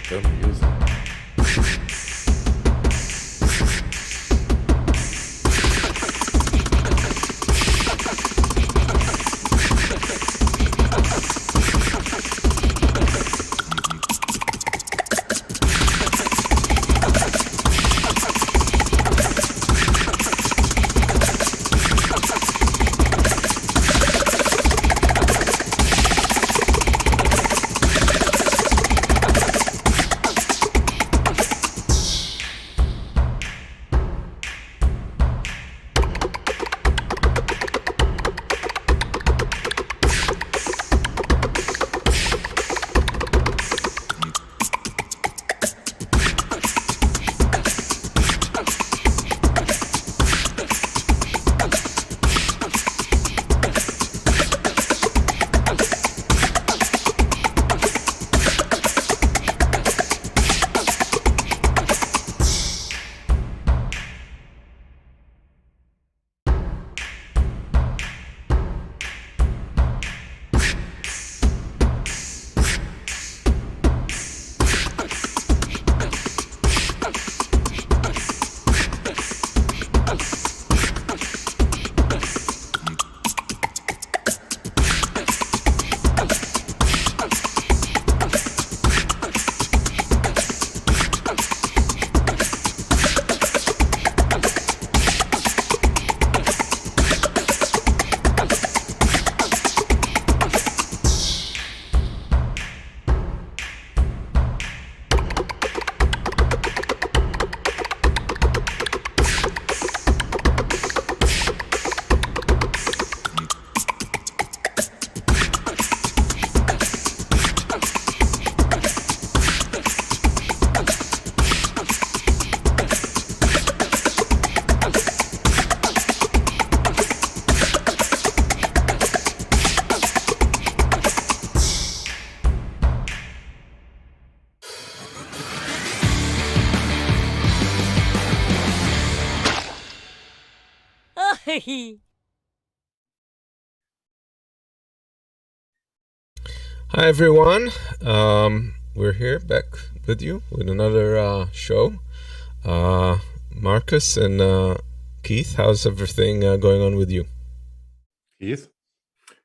The music. Hi everyone, we're here back with you with another show. Markus and Keith, how's everything going on with you? Keith?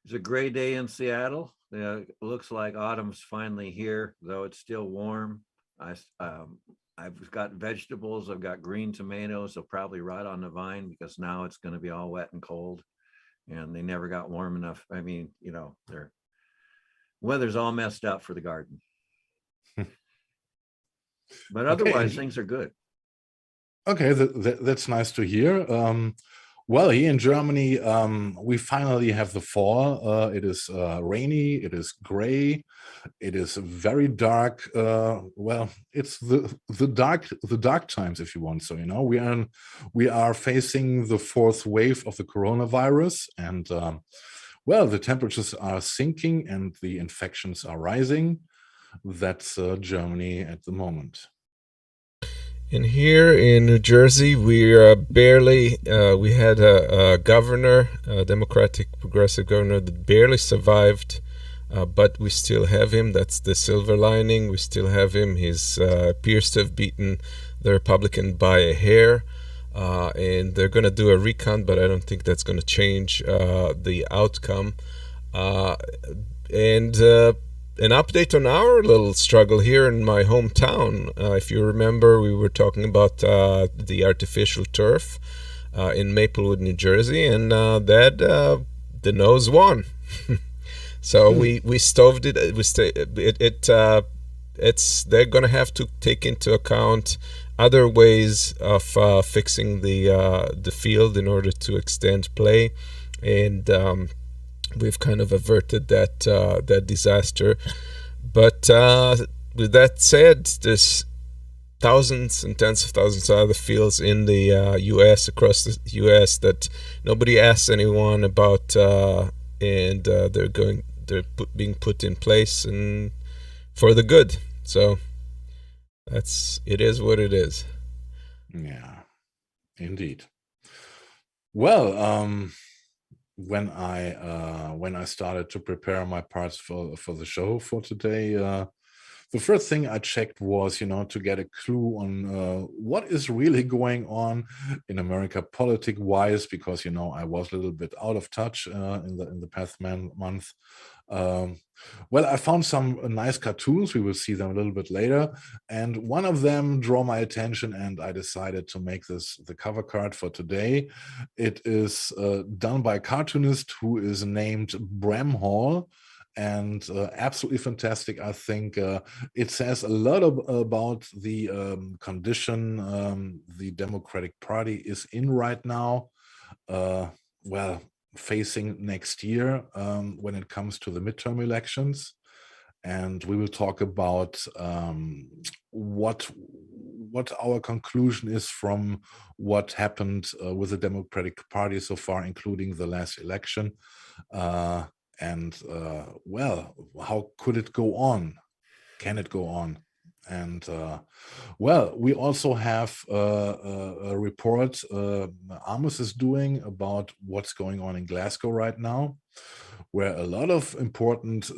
It's a gray day in Seattle. It looks like autumn's finally here, though it's still warm. I've got vegetables. I've got green tomatoes. They'll probably rot on the vine because now it's going to be all wet and cold, and they never got warm enough. I mean, their weather's all messed up for the garden. But otherwise, things are good. Okay, that's nice to hear. Well, here in Germany, we finally have the fall. It is rainy, it is gray, it is very dark. Well, it's the dark times, if you want. So, we are facing the fourth wave of the coronavirus, and well, the temperatures are sinking and the infections are rising. That's Germany at the moment. And here in New Jersey, we we had a governor, a Democratic progressive governor that barely survived, but we still have him. That's the silver lining. We still have him. He appears to have beaten the Republican by a hair, and they're going to do a recount, but I don't think that's going to change the outcome. An update on our little struggle here in my hometown. If you remember, we were talking about the artificial turf in Maplewood, New Jersey, and the nose won. So we stoved it. They're going to have to take into account other ways of fixing the field in order to extend play, and we've kind of averted that disaster. But with that said, there's thousands and tens of thousands of other fields in the U.S., across the U.S., that nobody asks anyone about, and they're being put in place and for the good. So it is what it is. Yeah, indeed. Well, when I started to prepare my parts for the show for today, the first thing I checked was, to get a clue on what is really going on in America politic-wise, because, I was a little bit out of touch in the past month. Well, I found some nice cartoons. We will see them a little bit later. And one of them drew my attention, and I decided to make this the cover card for today. It is done by a cartoonist who is named Bram Hall, and absolutely fantastic. I think it says a lot about the condition the Democratic Party is in right now. Well, facing next year when it comes to the midterm elections. And we will talk about what our conclusion is from what happened with the Democratic Party so far, including the last election. Well, how could it go on? Can it go on? And well, we also have a report Amos is doing about what's going on in Glasgow right now, where a lot of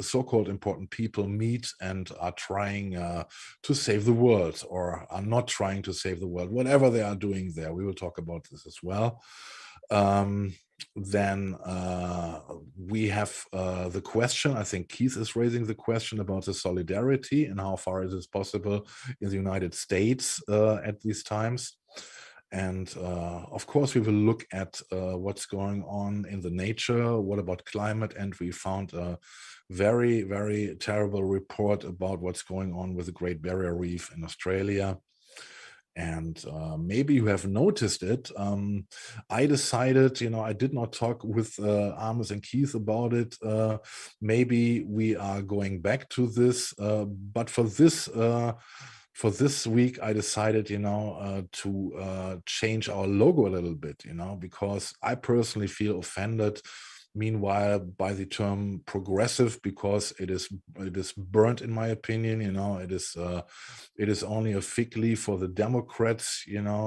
so-called important people meet and are trying to save the world, or are not trying to save the world, whatever they are doing there. We will talk about this as well. Then we have the question, I think Keith is raising the question about the solidarity and how far it is possible in the United States at these times. And of course, we will look at what's going on in the nature. What about climate? And we found a very, very terrible report about what's going on with the Great Barrier Reef in Australia. And maybe you have noticed it. I decided, I did not talk with Amos and Keith about it. Maybe we are going back to this, but for this week, I decided, to change our logo a little bit, because I personally feel offended, meanwhile, by the term progressive, because it is burnt, in my opinion. It is only a fig leaf for the Democrats, and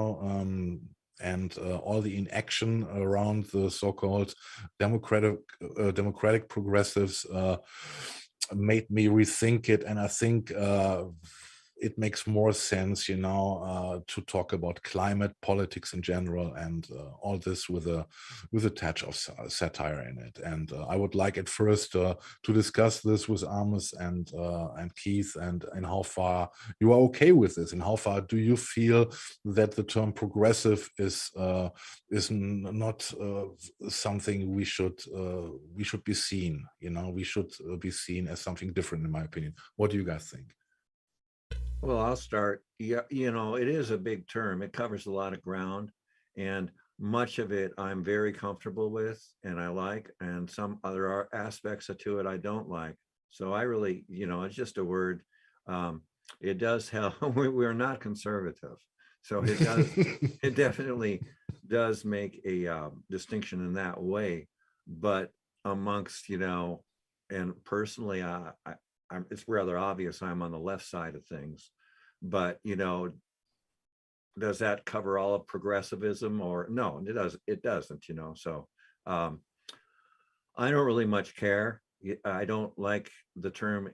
all the inaction around the so-called democratic progressives made me rethink it. And I think it makes more sense, to talk about climate politics in general, and all this with a touch of satire in it. And I would like at first to discuss this with Amos and Keith, and how far you are okay with this, and how far do you feel that the term progressive is not something we should be seen. We should be seen as something different, in my opinion. What do you guys think? Well, I'll start. Yeah, it is a big term. It covers a lot of ground, and much of it I'm very comfortable with and I like, and some other aspects to it I don't like. So I really, it's just a word. It does help. We're not conservative, so it does. It definitely does make a distinction in that way. But amongst, and personally, it's rather obvious I'm on the left side of things, but does that cover all of progressivism? Or no, it doesn't. So I don't really much care. I don't like the term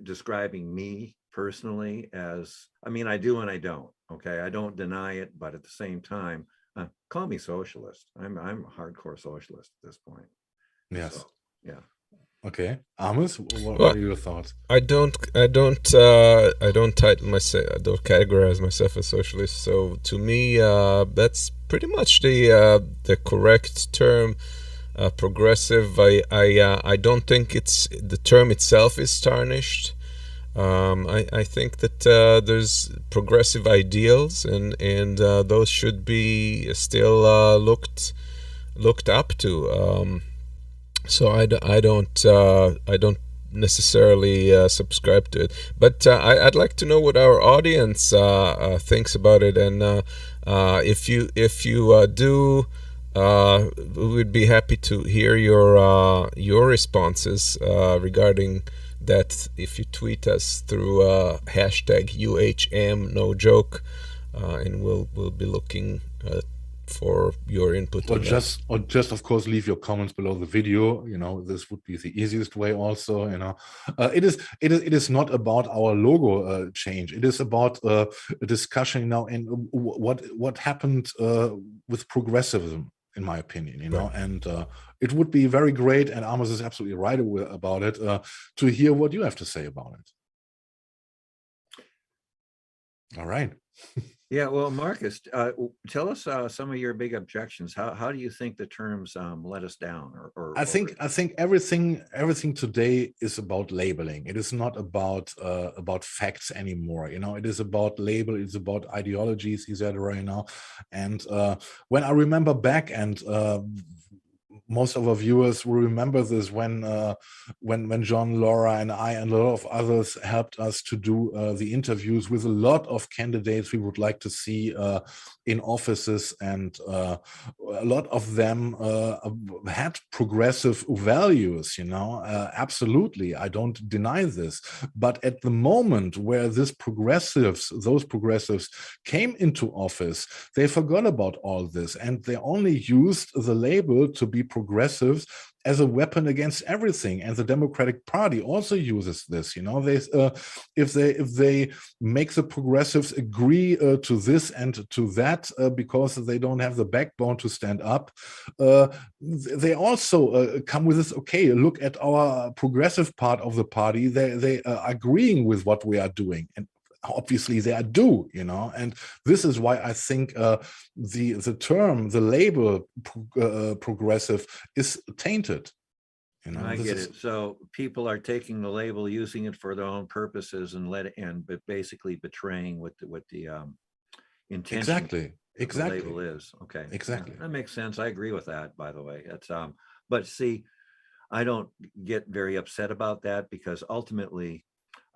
describing me personally as, I do and I don't. Okay, I don't deny it, but at the same time, call me socialist. I'm a hardcore socialist at this point. Yes. So, yeah. Okay, Amos, what are your thoughts? I don't title myself, I don't categorize myself as socialist. So to me, that's pretty much the correct term. Progressive. I don't think the term itself is tarnished. I think that there's progressive ideals, and those should be still looked up to. So I don't necessarily subscribe to it, but I'd like to know what our audience thinks about it, and if you do, we would be happy to hear your responses regarding that. If you tweet us through hashtag UHM no joke, and we'll be looking for your input. Or just of course leave your comments below the video. This would be the easiest way also. It is not about our logo change. It is about a discussion now and what happened with progressivism, in my opinion. Right. And it would be very great, and Amos is absolutely right about it, to hear what you have to say about it. All right. Yeah, well, Markus, tell us some of your big objections. How do you think the terms let us down? I think everything today is about labeling. It is not about facts anymore. It is about label. It's about ideologies, etc. And when I remember back, and most of our viewers will remember this, when John, Laura, and I, and a lot of others helped us to do the interviews with a lot of candidates we would like to see in offices, and a lot of them had progressive values. Absolutely, I don't deny this. But at the moment where those progressives came into office, they forgot about all this, and they only used the label to be progressives as a weapon against everything. And the Democratic Party also uses this. If they make the progressives agree to this and to that because they don't have the backbone to stand up, they also come with this. Okay, look at our progressive part of the party. They are agreeing with what we are doing, and obviously they do, and this is why I think the term, the label progressive is tainted. I get it. So people are taking the label, using it for their own purposes, and but basically betraying what the intention exactly of the label is. Okay, exactly. That makes sense. I agree with that, by the way. That's but see, I don't get very upset about that, because ultimately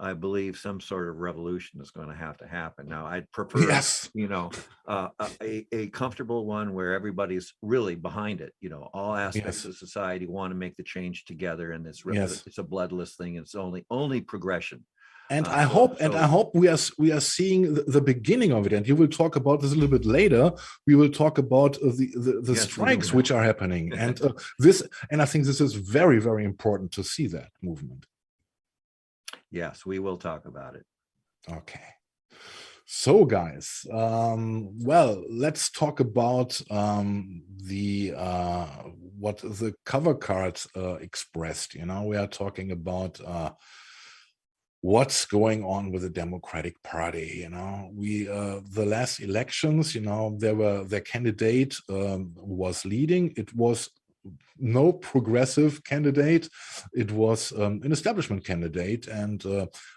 I believe some sort of revolution is going to have to happen. Now, I'd prefer, yes, a comfortable one where everybody's really behind it. All aspects of society want to make the change together, and it's a bloodless thing. It's only progression. And I hope we are seeing the beginning of it. And you will talk about this a little bit later. We will talk about the strikes which are happening, and I think this is very, very important to see that movement. Yes, we will talk about it. Okay. So, guys, well, let's talk about what the cover card expressed. We are talking about what's going on with the Democratic Party. The last elections, their candidate was leading. It was no progressive candidate. It was an establishment candidate, and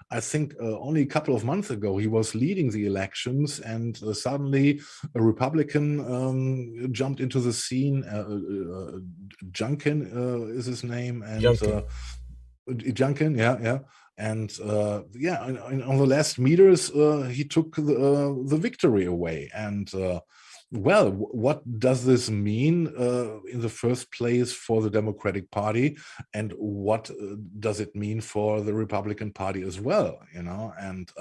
I think only a couple of months ago he was leading the elections, and suddenly a Republican jumped into the scene. Junkin is his name, and Junkin, yeah. And on the last meters, he took the victory away. And well, what does this mean in the first place for the Democratic Party, and what does it mean for the Republican Party as well? And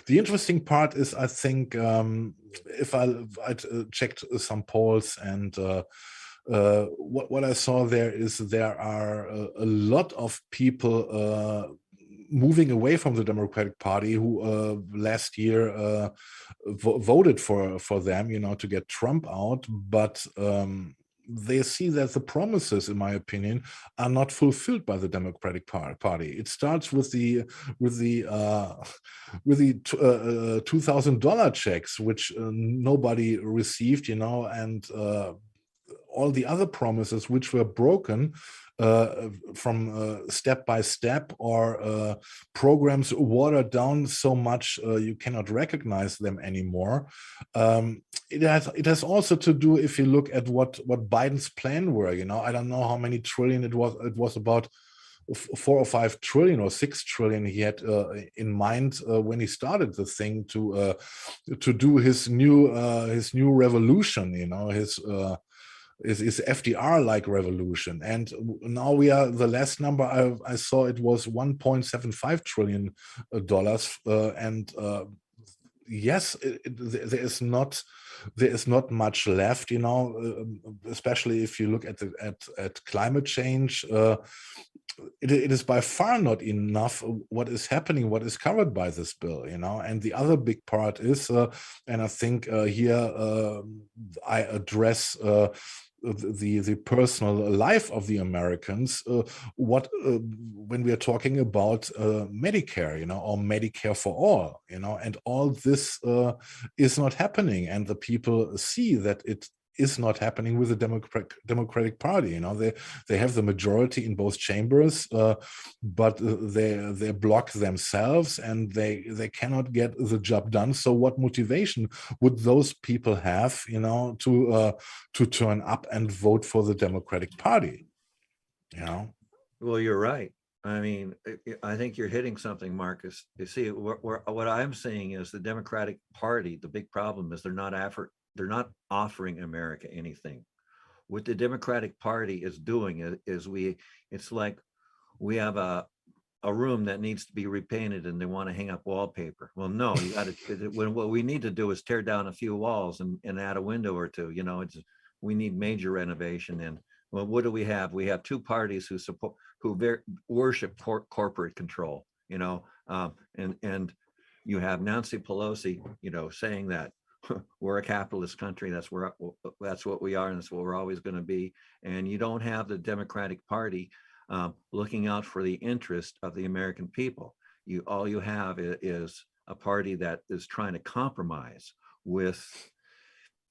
the interesting part is, I think, if I checked some polls, and what I saw there is there are a lot of people moving away from the Democratic Party who last year voted for them, to get Trump out, but they see that the promises, in my opinion, are not fulfilled by the Democratic Party. It starts with the $2,000 checks, which nobody received, and all the other promises which were broken from step by step, or programs watered down so much you cannot recognize them anymore. It has also to do, if you look at what Biden's plan were. I don't know how many trillion it was. It was about 4 or 5 trillion or 6 trillion he had in mind when he started the thing to do his new revolution. Is FDR-like revolution. And now we are, the last number I saw, it was $1.75 trillion, and yes, there is not much left, especially if you look at climate change. It is by far not enough what is happening, what is covered by this bill, and the other big part is, and I think here I address the personal life of the Americans, when we are talking about Medicare, or Medicare for all, and all this is not happening, and the people see that it is not happening with the Democratic Party. They have the majority in both chambers, but they block themselves, and they cannot get the job done. So what motivation would those people have, to turn up and vote for the Democratic Party? Well, you're right. I mean, I think you're hitting something, Marcus. You see, what I'm saying is the Democratic Party, the big problem is they're not offering America anything. What the Democratic Party is doing is it's like we have a room that needs to be repainted and they want to hang up wallpaper. Well, no, you got to, what we need to do is tear down a few walls and add a window or two. We need major renovation. And well, what do we have? We have two parties who worship corporate control, and you have Nancy Pelosi, saying that we're a capitalist country. That's what we are, and that's what we're always going to be. And you don't have the Democratic Party looking out for the interest of the American people. All you have is a party that is trying to compromise with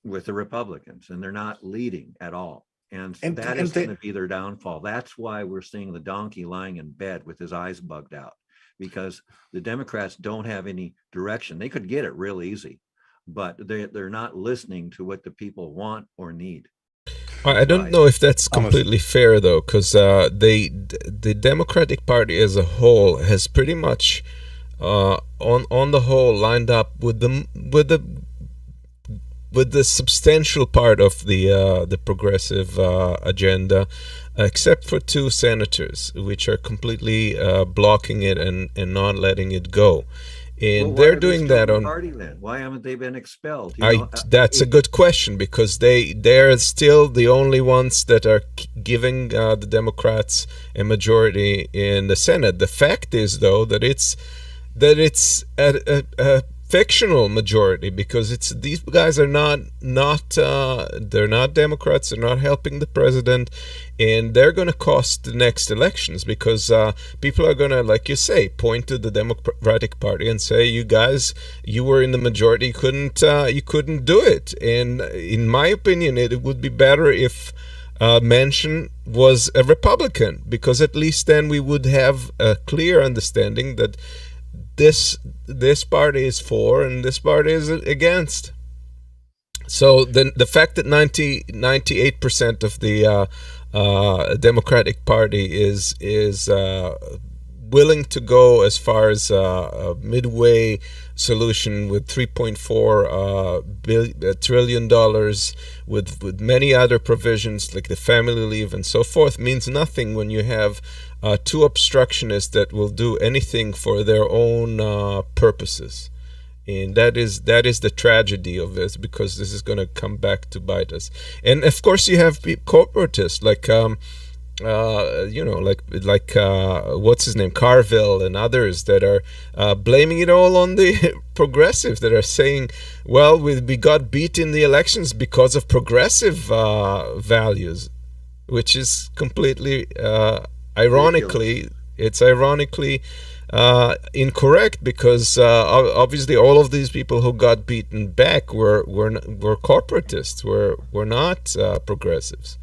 the Republicans, and they're not leading at all. And that is going to be their downfall. That's why we're seeing the donkey lying in bed with his eyes bugged out, because the Democrats don't have any direction. They could get it real easy, but they're not listening to what the people want or need. I don't know if that's completely fair, though, because the Democratic Party as a whole has pretty much, on the whole, lined up with the substantial part of the progressive agenda, except for two senators, which are completely blocking it and not letting it go. And they're doing that on party then. Why haven't they been expelled? That's a good question, because they're still the only ones that are giving the Democrats a majority in the Senate. The fact is, though, that it's a fictional majority, because these guys are not they're not Democrats. They're not helping the president, and they're going to cost the next elections, because people are going to, like you say, point to the Democratic Party and say, you guys, you were in the majority, you couldn't do it. And in my opinion, it would be better if Manchin was a Republican, because at least then we would have a clear understanding that this party is for and this party is against. So then the fact that 98% of the Democratic Party is willing to go as far as a midway solution with $3.4 trillion with many other provisions like the family leave and so forth means nothing when you have two obstructionists that will do anything for their own purposes. And that is the tragedy of this, because this is going to come back to bite us. And of course you have corporatists like what's his name, Carville and others that are blaming it all on the progressives, that are saying, well, we got beat in the elections because of progressive values, which is completely ironically incorrect, because obviously all of these people who got beaten back were corporatists, were not progressives.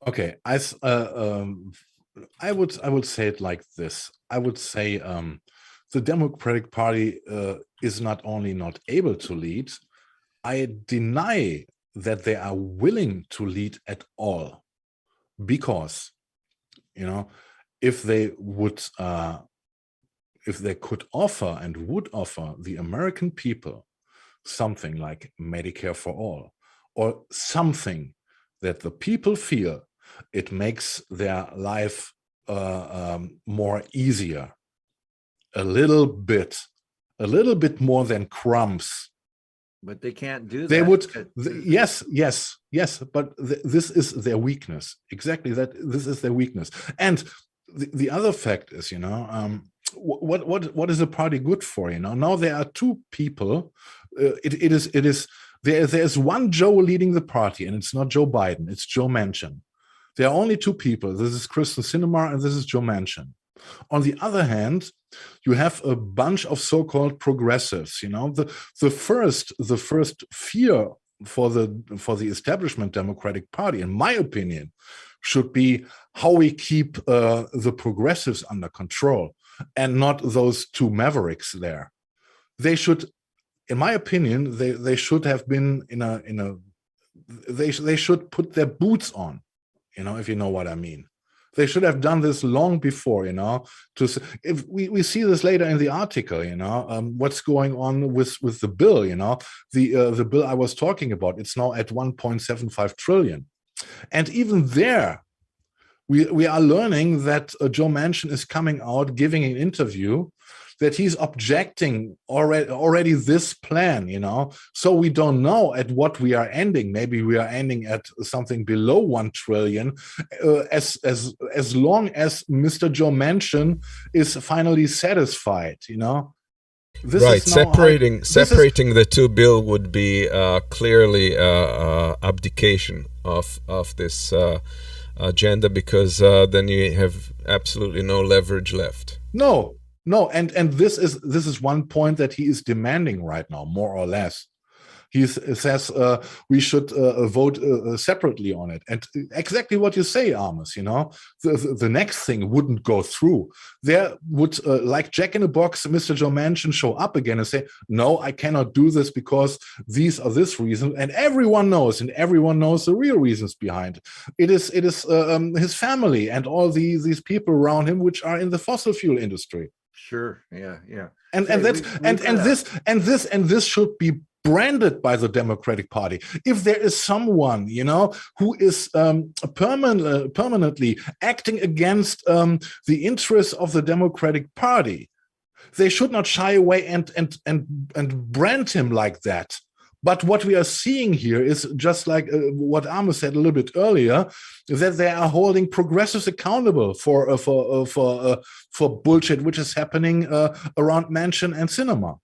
Okay, I would say it like this. I would say the Democratic Party is not only not able to lead, I deny that they are willing to lead at all, because if they could offer and would offer the American people something like Medicare for all, or something that the people feel it makes their life more easier, a little bit a little bit more than crumbs, but they can't do that. they would, yes, but this is their weakness. Exactly, that this is their weakness. And the other fact is, what is a party good for? Now there are two people. There's one Joe leading the party, and it's not Joe Biden, it's Joe Manchin. There are only two people. This is Kristen Sinema and this is Joe Manchin. On the other hand, you have a bunch of so-called progressives. The first fear for the establishment Democratic Party, in my opinion, should be how we keep the progressives under control, and not those two mavericks there. They should, in my opinion, they should have been they should put their boots on, if you know what I mean. They should have done this long before, if we see this later in the article, what's going on with the bill, the bill I was talking about, it's now at 1.75 trillion. And even there, we are learning that Joe Manchin is coming out, giving an interview, that he's objecting already this plan, so we don't know at what we are ending. Maybe we are ending at something below 1 trillion, as long as Mr. Joe Manchin is finally satisfied, This right, separating the two bill would be clearly abdication of this agenda, because then you have absolutely no leverage left. No, and this is one point that he is demanding right now, more or less. He says we should vote separately on it, and exactly what you say, Amos. The next thing wouldn't go through. There would, like Jack in a Box, Mr. Joe Manchin show up again and say, "No, I cannot do this because these are this reason," and everyone knows the real reasons behind it. It is his family and all these people around him, which are in the fossil fuel industry. Sure. Yeah. And this should be branded by the Democratic Party. If there is someone, who is permanently acting against the interests of the Democratic Party, they should not shy away and brand him like that. But what we are seeing here is just like what Amos said a little bit earlier, that they are holding progressives accountable for bullshit which is happening around Manchin and Sinema.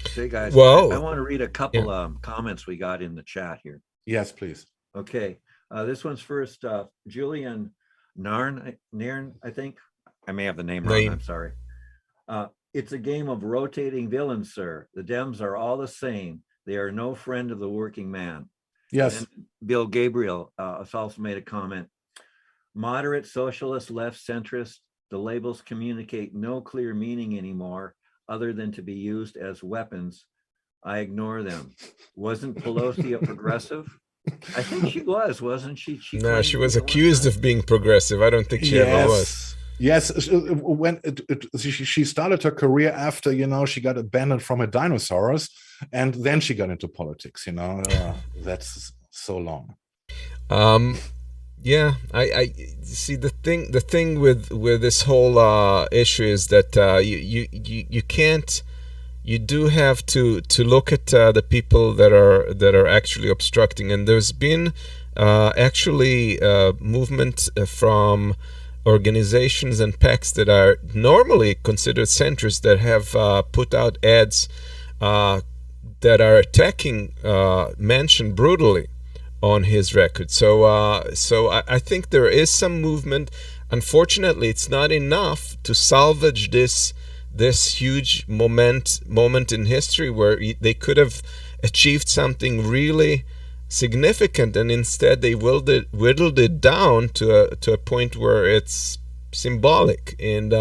Okay, guys. Well, I want to read a couple comments we got in the chat here. Yes, please. Okay, this one's first. Julian Nairn, I think. I may have the name wrong. I'm sorry. It's a game of rotating villains, sir. The Dems are all the same. They are no friend of the working man. Yes. And Bill Gabriel has also made a comment. Moderate, socialist, left, centrist, the labels communicate no clear meaning anymore other than to be used as weapons. I ignore them. Wasn't Pelosi a progressive? I think she was, wasn't she? No, she was accused of being progressive. I don't think she ever was. Yes, when she started her career after, she got abandoned from her dinosaurs, and then she got into politics, that's so long. Yeah, I see the thing with this whole issue is that you can't, you do have to look at the people that are actually obstructing, and there's been actually movement from organizations and PACs that are normally considered centrist that have put out ads that are attacking Manchin brutally on his record. So I think there is some movement. Unfortunately, it's not enough to salvage this huge moment in history where they could have achieved something really significant, and instead they whittled it down to a point where it's symbolic, and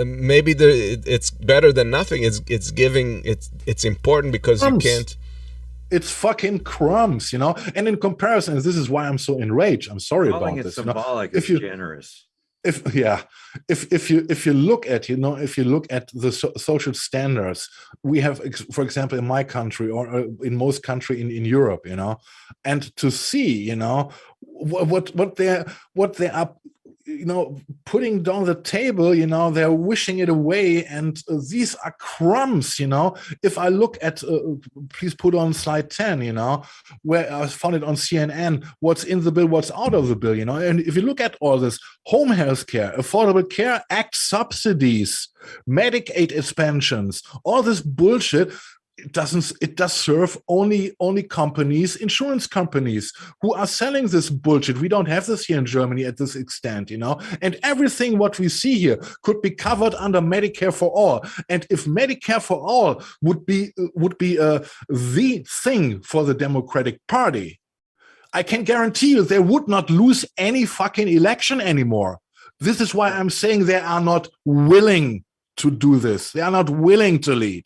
maybe it's better than nothing. It's important because you can't. It's fucking crumbs, And in comparison, this is why I'm so enraged. I'm sorry about this. Symbolic, if you generous. If you look at the social standards we have, for example, in my country or in most country in Europe, and to see what they are putting down the table, they're wishing it away. And these are crumbs, If I look at, please put on slide 10, where I found it on CNN, what's in the bill, what's out of the bill, And if you look at all this, home health care, Affordable Care Act subsidies, Medicaid expansions, all this bullshit, it does serve only companies, insurance companies, who are selling this bullshit. We don't have this here in Germany at this extent, and everything what we see here could be covered under Medicare for all. And if Medicare for all would be the thing for the Democratic Party, I can guarantee you they would not lose any fucking election anymore. This is why I'm saying they are not willing to do this. They are not willing to lead.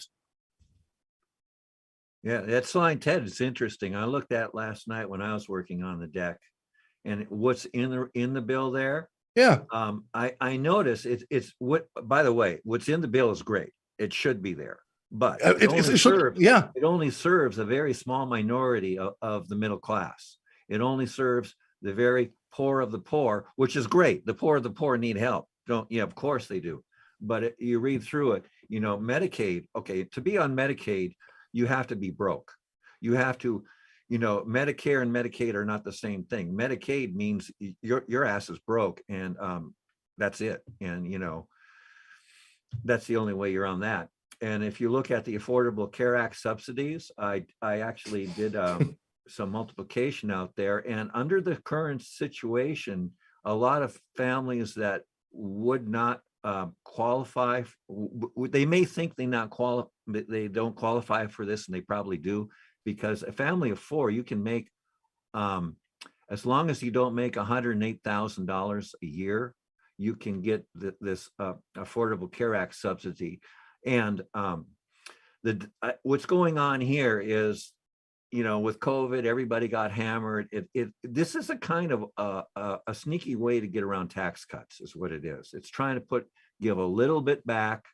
Yeah, that slide 10 is interesting. I looked at last night when I was working on the deck, and what's in the bill there. Yeah. I noticed it's what. By the way, what's in the bill is great. It should be there, but it only serves a very small minority of the middle class. It only serves the very poor of the poor, which is great. The poor of the poor need help. Of course they do. But you read through it, Medicaid. Okay, to be on Medicaid, you have to be broke. You have to, Medicare and Medicaid are not the same thing. Medicaid means your ass is broke, and that's it. And that's the only way you're on that. And if you look at the Affordable Care Act subsidies, I actually did some multiplication out there, and under the current situation, a lot of families that would not qualify, they may think they don't qualify for this, and they probably do, because a family of four, you can make, as long as you don't make $108,000 a year, you can get this Affordable Care Act subsidy. And what's going on here is, with COVID, everybody got hammered. This is a kind of a sneaky way to get around tax cuts, is what it is. It's trying to give a little bit back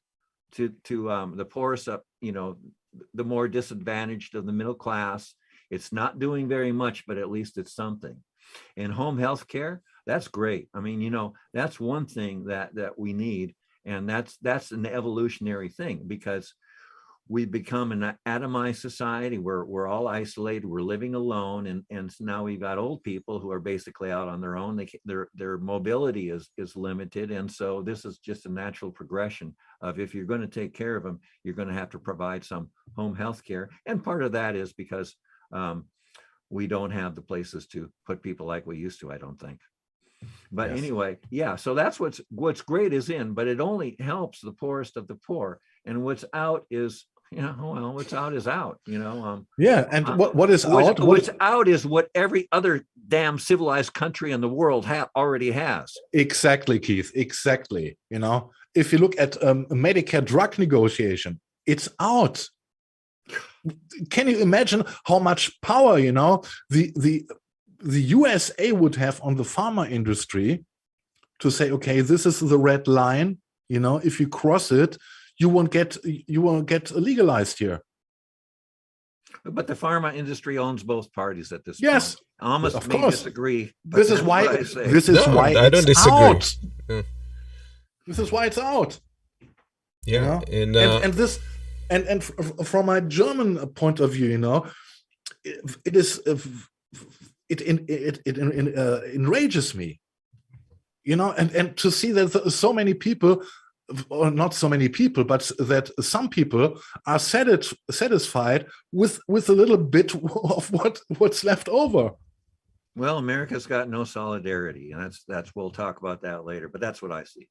to the poorest, the more disadvantaged of the middle class. It's not doing very much, but at least it's something. And home health care, that's great. I mean, that's one thing that we need, and that's an evolutionary thing, because we've become an atomized society. We're all isolated. We're living alone, and now we've got old people who are basically out on their own. Their mobility is limited, and so this is just a natural progression of, if you're going to take care of them, you're going to have to provide some home health care. And part of that is because we don't have the places to put people like we used to, I don't think. But yes. Anyway, yeah. So that's what's great is in, but it only helps the poorest of the poor, and what's out is. What's out is out, Yeah, and what is out? What's out is what every other damn civilized country in the world already has. Exactly, Keith. Exactly. If you look at Medicare drug negotiation, it's out. Can you imagine how much power, the USA would have on the pharma industry to say, okay, this is the red line. If you cross it, you won't get legalized here. But the pharma industry owns both parties at this yes, point. Amos of may course. Disagree. This is why. This is why I don't disagree. Out. Yeah. This is why it's out. Yeah, and this, and from my German point of view, it is it enrages me, and to see that so many people. Or not so many people, but that some people are satisfied with a little bit of what's left over. Well, America's got no solidarity, and that's we'll talk about that later. But that's what I see.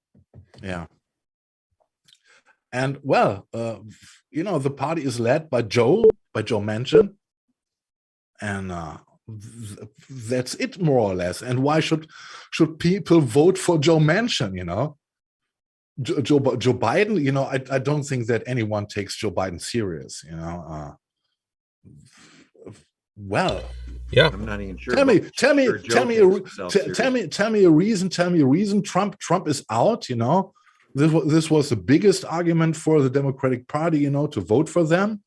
Yeah. And the party is led by Joe Manchin, and that's it more or less. And why should people vote for Joe Manchin? Joe Biden, I don't think that anyone takes Joe Biden serious, well, yeah, I'm not even sure. Tell me a reason. Trump is out. This was the biggest argument for the Democratic Party, to vote for them.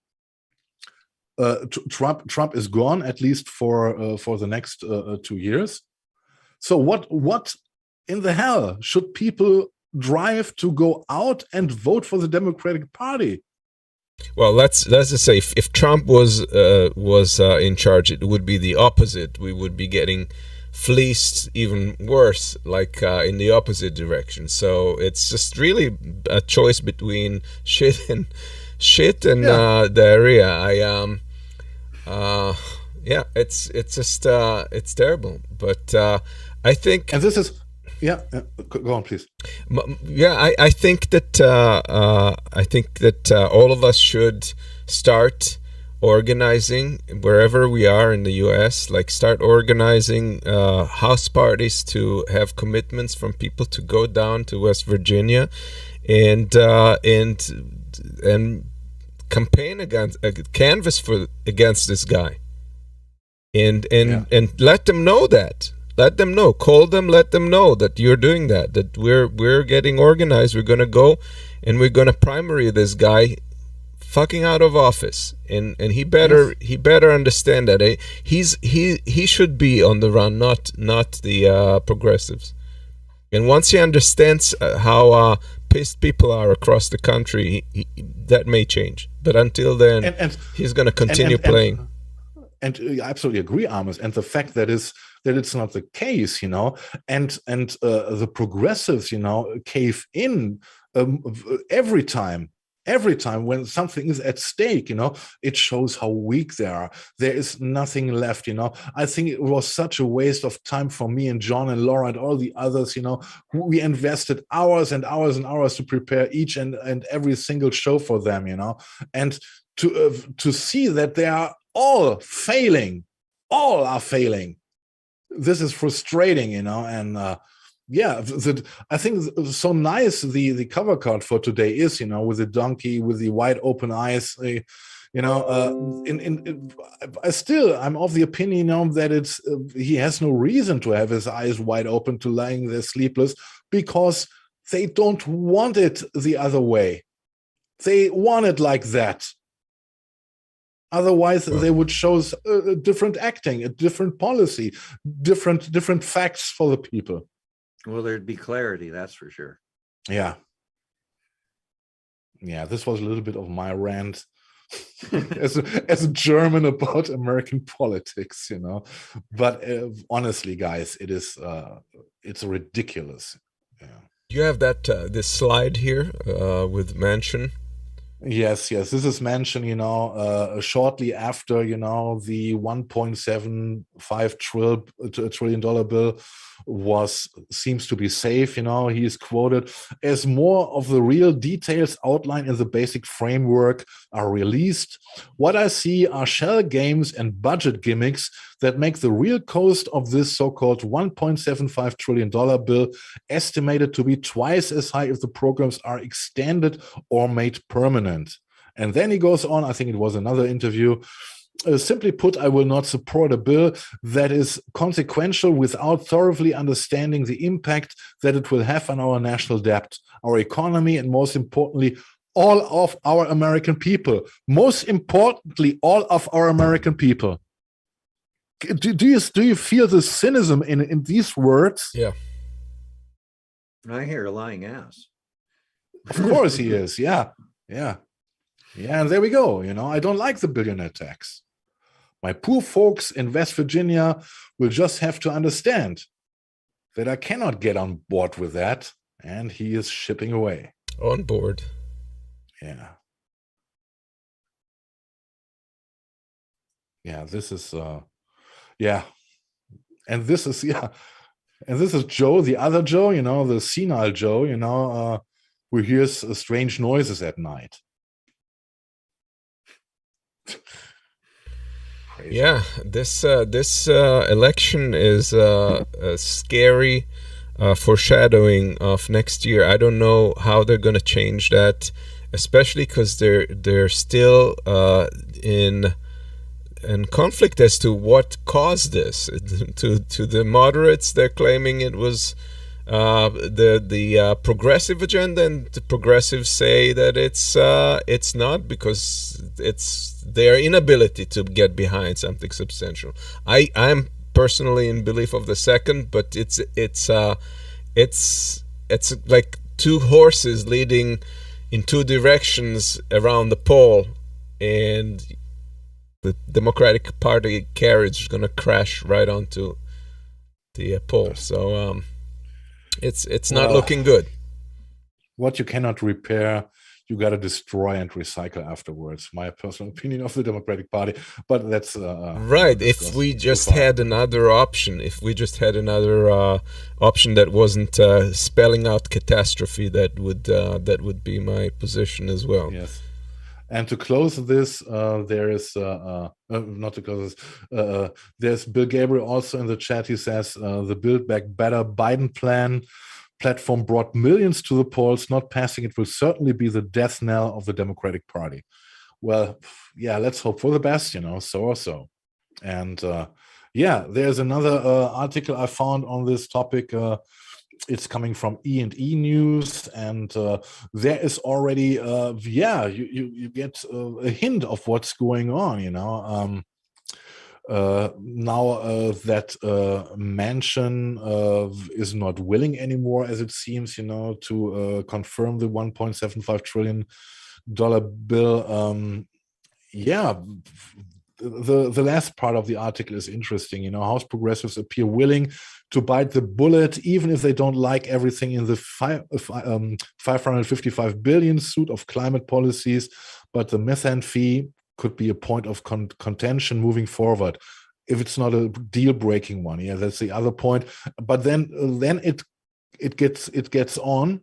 Trump is gone, at least for the next 2 years. So what in the hell should people drive to go out and vote for the Democratic Party? Well, let's just say if Trump was in charge, it would be the opposite. We would be getting fleeced even worse, like in the opposite direction. So it's just really a choice between shit and diarrhea. It's just it's terrible. But I think, and this is go on, please. I think that all of us should start organizing wherever we are in the US, like start organizing house parties to have commitments from people to go down to West Virginia and campaign canvass against this guy and let them know that. Let them know. Call them. Let them know that you're doing that. That we're getting organized. We're gonna go, and we're gonna primary this guy, fucking out of office. And he better understand that. He should be on the run, not the progressives. And once he understands how pissed people are across the country, that may change. But until then, he's gonna continue playing. And I absolutely agree, Amos. And the fact that it's not the case, and the progressives, cave in every time when something is at stake, it shows how weak they are. There is nothing left, I think it was such a waste of time for me and John and Laura and all the others, we invested hours and hours and hours to prepare each and every single show for them, and to see that they are all are failing. This is frustrating, and I think so nice the cover card for today is, with the donkey with the wide open eyes, I'm of the opinion, that he has no reason to have his eyes wide open, to lying there sleepless, because they don't want it the other way. They want it like that. Otherwise, they would show different acting, a different policy, different facts for the people. Well, there'd be clarity, that's for sure. Yeah. This was a little bit of my rant as a German about American politics, But honestly, guys, it's ridiculous. Yeah. You have that this slide here with Manchin. Yes. This is mentioned, shortly after, the $1.75 trillion bill seems to be safe. He is quoted as more of the real details outlined in the basic framework are released. What I see are shell games and budget gimmicks that make the real cost of this so-called $1.75 trillion bill estimated to be twice as high if the programs are extended or made permanent. And then he goes on, I think it was another interview, simply put, I will not support a bill that is consequential without thoroughly understanding the impact that it will have on our national debt, our economy, and most importantly, all of our American people. Most importantly, all of our American people. Do you feel the cynicism in these words? Yeah. I hear a lying ass. Of course he is. Yeah. And there we go. I don't like the billionaire tax. My poor folks in West Virginia will just have to understand that I cannot get on board with that. And he is shipping away. On board. Yeah. This is and this is Joe, the other Joe, the senile Joe, who hears strange noises at night. Crazy. Yeah, this election is a scary foreshadowing of next year. I don't know how they're going to change that, especially because they're still in conflict as to what caused this. To the moderates, they're claiming it was the progressive agenda, and the progressives say that it's not, because it's their inability to get behind something substantial. I'm personally in belief of the second, but it's it's like two horses leading in two directions around the pole, and the Democratic Party carriage is going to crash right onto the pole. So it's not looking good. What you cannot repair, you got to destroy and recycle afterwards. My personal opinion of the Democratic Party, but that's right. If we just had another option, option that wasn't spelling out catastrophe, that would be my position as well. Yes. And to close this, there is not to close this. There's Bill Gabriel also in the chat. He says the Build Back Better Biden platform brought millions to the polls. Not passing it will certainly be the death knell of the Democratic Party. Well, yeah, let's hope for the best, so or so. And yeah, there's another article I found on this topic. It's coming from E&E News, and there is already, you get a hint of what's going on, now that Manchin is not willing anymore, as it seems, to confirm the $1.75 trillion bill. The last part of the article is interesting. House progressives appear willing to bite the bullet, even if they don't like everything in the 555 billion suite of climate policies. But the methane fee could be a point of contention moving forward, if it's not a deal-breaking one. Yeah, that's the other point. But then it gets on.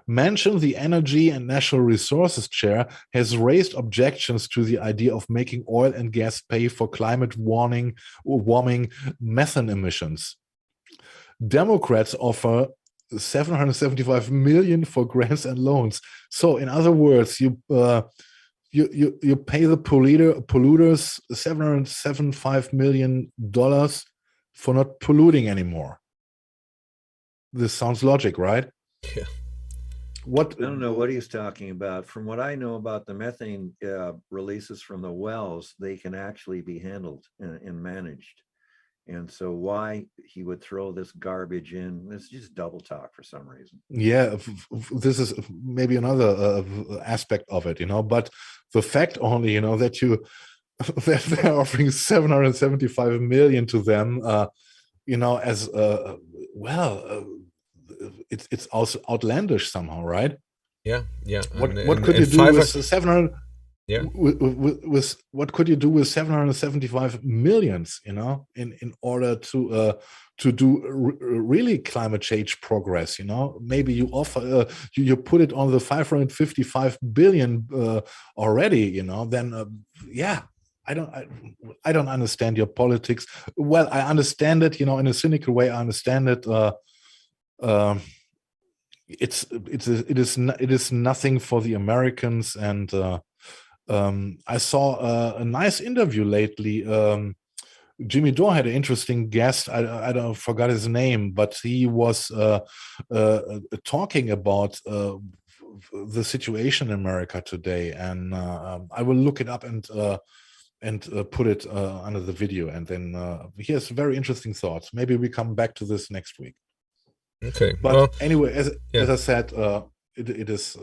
Manchin, the Energy and Natural Resources Chair, has raised objections to the idea of making oil and gas pay for climate warming methane emissions. Democrats offer $775 million for grants and loans. So, in other words, you pay the polluters $775 million for not polluting anymore. This sounds logic, right? Yeah. I don't know what he's talking about. From what I know about the methane releases from the wells, they can actually be handled and managed. And so why he would throw this garbage in, it's just double talk for some reason. Yeah, this is maybe another aspect of it, but the fact only, that they're offering $775 million to them, as it's also outlandish somehow, right? Yeah. What could you do with 700? Yeah. With what could you do with 775 millions? In order to do really climate change progress. Maybe you offer you put it on the 555 billion already. Then I don't understand your politics. Well, I understand it. In a cynical way, I understand it. It is nothing for the Americans, and I saw a nice interview lately. Jimmy Dore had an interesting guest. I don't forgot his name, but he was talking about the situation in America today, and I will look it up and put it under the video, and then he has very interesting thoughts. Maybe we come back to this next week. Okay. But anyway, as I said, it is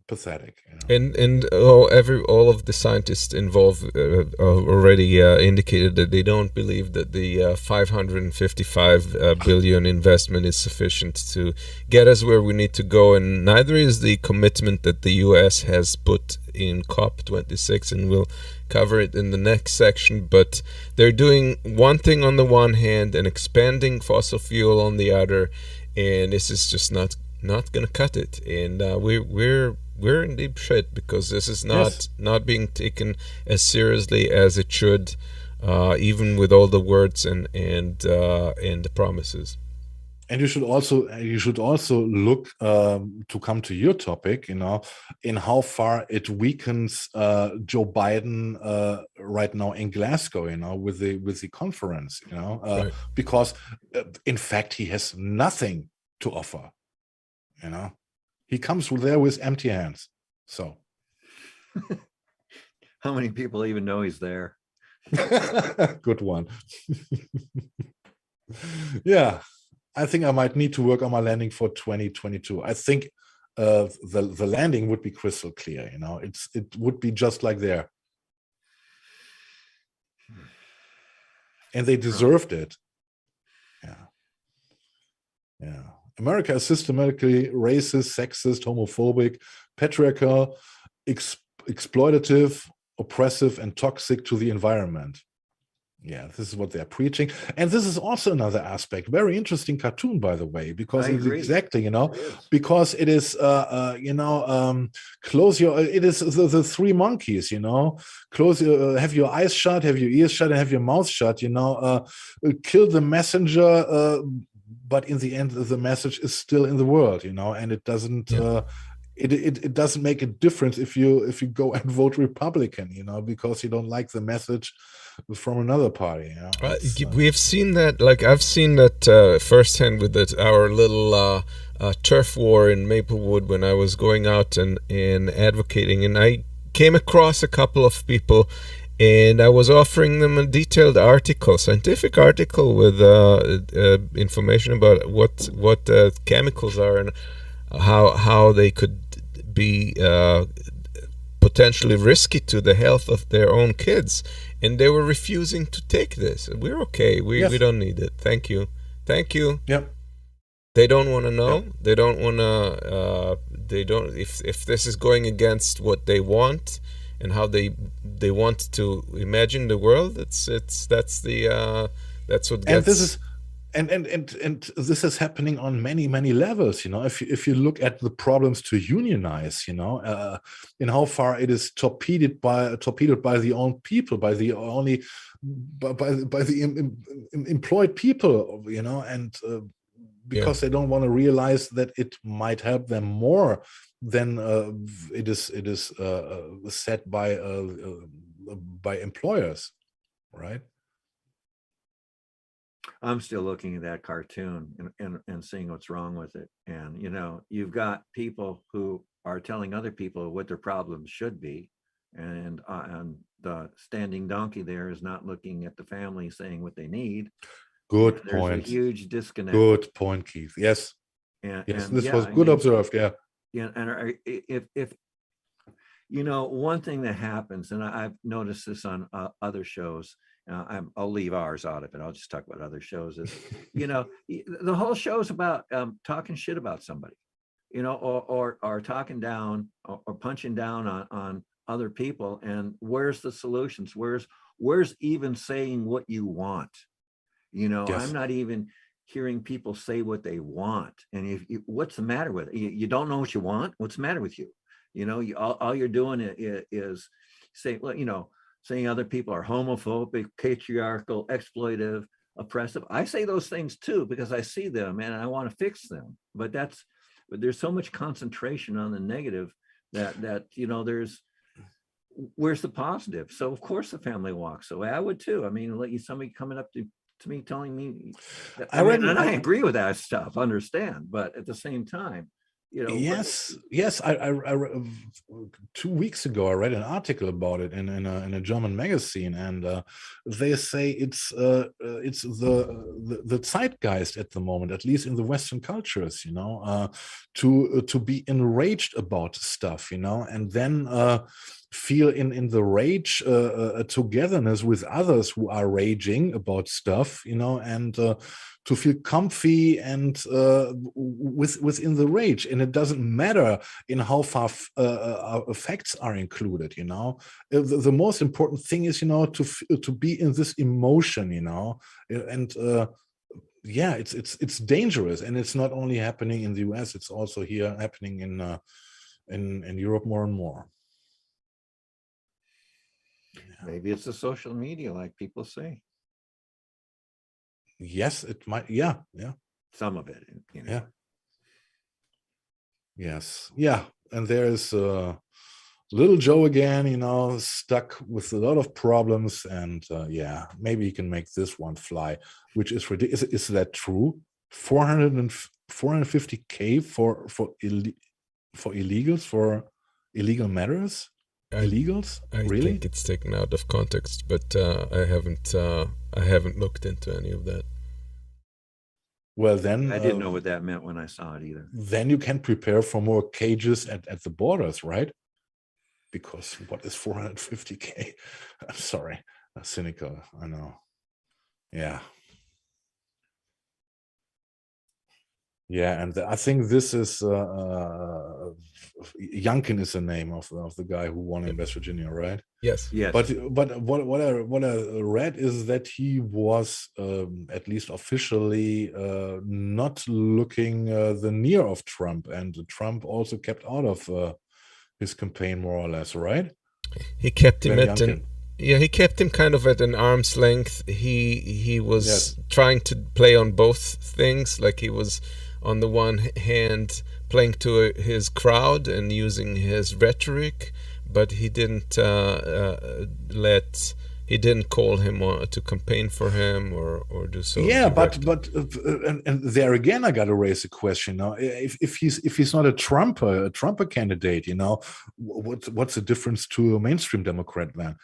pathetic. And all of the scientists involved already indicated that they don't believe that the 555 billion investment is sufficient to get us where we need to go, and neither is the commitment that the U.S. has put in COP26, and we'll cover it in the next section. But they're doing one thing on the one hand and expanding fossil fuel on the other, and this is just not going to cut it. And we're in deep shit, because this is not being taken as seriously as it should, even with all the words and the promises. And you should also look to come to your topic, in how far it weakens Joe Biden right now in Glasgow, with the conference, Right. because in fact he has nothing to offer, he comes there with empty hands. So, how many people even know he's there? Good one. Yeah. I think I might need to work on my landing for 2022. I think the landing would be crystal clear. You know, it would be just like there, and they deserved it. Yeah, yeah. America is systematically racist, sexist, homophobic, patriarchal, exploitative, oppressive, and toxic to the environment. Yeah, this is what they're preaching. And this is also another aspect. Very interesting cartoon, by the way, because I it's agree. exactly, you know, It is. because it is, close your, it is the three monkeys, you know, close your, have your eyes shut, have your ears shut, and have your mouth shut, you know, kill the messenger, but in the end, the message is still in the world, you know, and it doesn't, it doesn't make a difference if you go and vote Republican, you know, because you don't like the message from another party. You know? We have seen that, like I've seen that firsthand with our little turf war in Maplewood when I was going out and advocating, and I came across a couple of people, and I was offering them a detailed article, scientific article with information about what chemicals are and how they could be potentially risky to the health of their own kids, and they were refusing to take this. We're okay. We don't need it. Thank you. Yep. They don't want to know. Yep. They don't want to. They don't. If this is going against what they want and how they want to imagine the world, that's what gets. And this is. And this is happening on many levels. You know, if you look at the problems to unionize, you know, in how far it is torpedoed by the own people, by the employed people, you know, and because they don't want to realize that it might help them more than it is set by employers, right? I'm still looking at that cartoon and seeing what's wrong with it. And, you know, you've got people who are telling other people what their problems should be. And the standing donkey there is not looking at the family saying what they need. Good There's point. A huge disconnect. Good point, Keith. Yes. And this was good observed. Yeah. Yeah. And if you know, one thing that happens, and I've noticed this on other shows, I'll leave ours out of it. I'll just talk about other shows. Is, you know, the whole show is about talking shit about somebody, you know, or talking down or punching down on other people. And where's the solutions? Where's even saying what you want? You know, I'm not even hearing people say what they want. And what's the matter with it? You don't know what you want? What's the matter with you? You know, all you're doing is saying, well, you know, saying other people are homophobic, patriarchal, exploitive, oppressive. I say those things too, because I see them and I want to fix them. But there's so much concentration on the negative that you know, where's the positive? So of course the family walks away. I would too. I mean, somebody coming up to me telling me that, and I agree with that stuff, understand, but at the same time, you know. Yes. I 2 weeks ago I read an article about it in a German magazine, and they say it's the zeitgeist at the moment, at least in the Western cultures, you know, to be enraged about stuff, you know, and then feel in the rage a togetherness with others who are raging about stuff, you know, and to feel comfy and within the rage. And it doesn't matter in how far facts are included, you know. The most important thing is, you know, to be in this emotion, you know, and yeah, it's dangerous, and it's not only happening in the US, it's also here happening in Europe more and more. Maybe it's the social media, like people say. Yes, it might. Yeah. Some of it, you know. Yeah. Yes. Yeah. And there's little Joe again, you know, stuck with a lot of problems, and yeah, maybe he can make this one fly, which is ridiculous. Is that true? 450K for illegals, for illegal matters? Illegals? Really? I think it's taken out of context, but I haven't looked into any of that. Well, then I didn't know what that meant when I saw it either. Then you can prepare for more cages at the borders, right? Because what is 450K? I'm sorry, cynical. I know. Yeah. Yeah, and I think this is Youngkin is the name of the guy who won in West Virginia, right? Yes. Yes. But what I read is that he was at least officially not looking the near of Trump, and Trump also kept out of his campaign more or less, right? He kept him Glenn at Youngkin. he kept him kind of at an arm's length. He was Yes. trying to play on both things. Like he was on the one hand playing to his crowd and using his rhetoric, but he didn't he didn't call him to campaign for him or do so. Yeah, directly. but and there again, I got to raise a question. Now, if he's not a Trumper candidate, what's the difference to a mainstream Democrat then?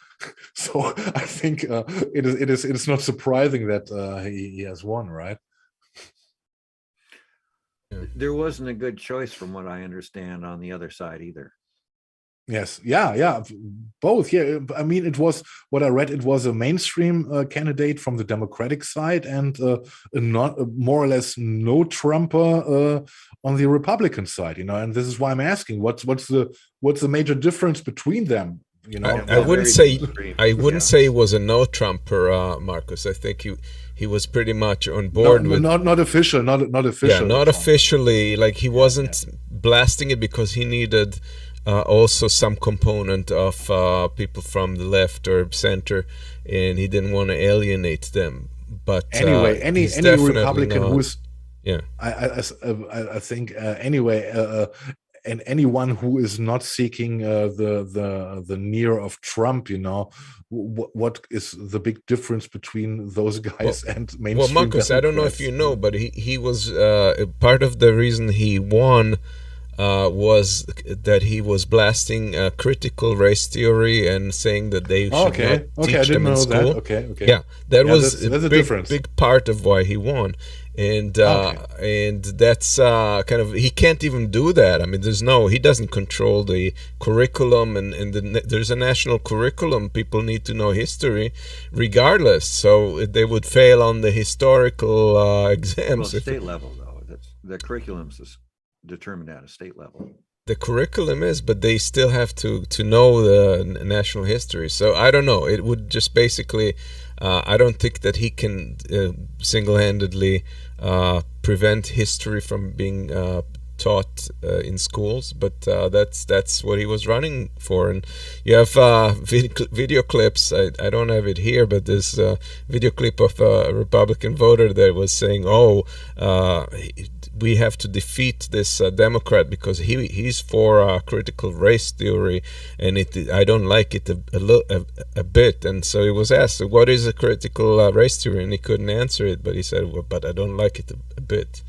So I think it is not surprising that he has won, right? There wasn't a good choice from what I understand on the other side either. Yes, yeah, both. Yeah, I mean, it was what I read. It was a mainstream candidate from the Democratic side, and not more or less no Trumper on the Republican side. And this is why I'm asking, what's the major difference between them? I wouldn't say it was a no Trumper, Marcus. I think he was pretty much on board with not official, not official. Yeah, not officially. Like he wasn't blasting it because he needed also some component of people from the left or center, and he didn't want to alienate them. But anyway, any Republican who's I think anyway. And anyone who is not seeking the near of Trump, what is the big difference between those guys and mainstream? Well, Marcus, I don't know if you know, but he was part of the reason he won was that he was blasting critical race theory and saying that they should not teach them in school. Okay. Yeah, that was that's a big part of why he won. And and that's kind of, he can't even do that. I mean, he doesn't control the curriculum, and there's a national curriculum. People need to know history regardless, so they would fail on the historical exams. Well, state level though, the curriculum's is determined at a state level. The curriculum is, but they still have to know the national history. So I don't know. It would just basically, I don't think that he can single-handedly prevent history from being taught in schools. But that's what he was running for. And you have video clips. I don't have it here, but there's a video clip of a Republican voter that was saying, we have to defeat this Democrat because he's for critical race theory, and I don't like it a bit. And so he was asked, what is a critical race theory? And he couldn't answer it, but he said, but I don't like it a bit.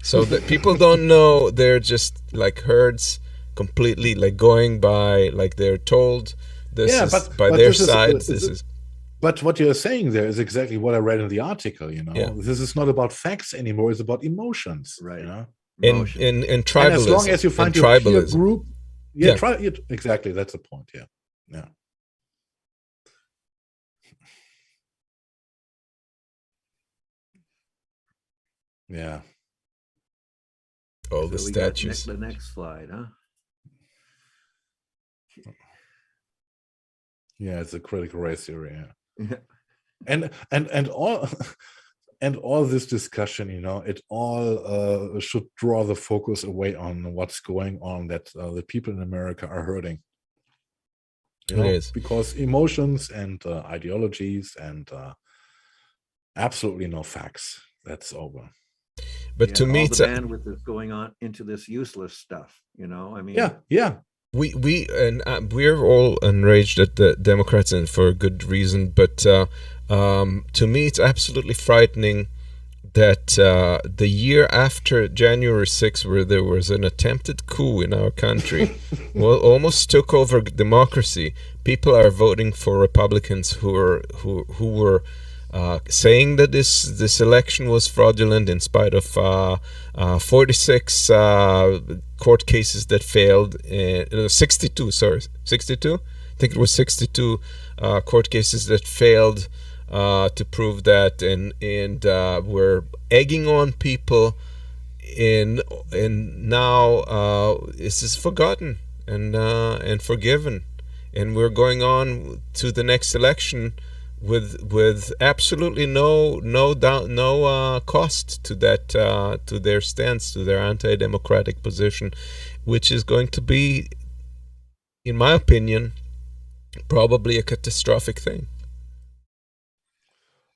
So that people don't know, they're just like herds, completely like going by, like they're told this is by their side. But what you're saying there is exactly what I read in the article. This is not about facts anymore; it's about emotions, right? And tribalism. And as long as you find your peer group, exactly. That's the point. Yeah. Yeah. All the statues. The next slide, huh? Yeah, it's a critical race theory. Yeah. and all this discussion, it all should draw the focus away on what's going on, that the people in America are hurting. It is because emotions and ideologies and absolutely no facts. That's over. But to me, the bandwidth is going on into this useless stuff. I mean, yeah. We're all enraged at the Democrats, and for a good reason. But to me, it's absolutely frightening that the year after January 6th, where there was an attempted coup in our country, almost took over democracy, people are voting for Republicans who were saying that this election was fraudulent in spite of 46 court cases that failed. 62, sorry, 62? I think it was 62 court cases that failed to prove that, and we're egging on people, and now this is forgotten and forgiven, and we're going on to the next election with absolutely no cost to that, to their stance, to their anti-democratic position, which is going to be, in my opinion, probably a catastrophic thing.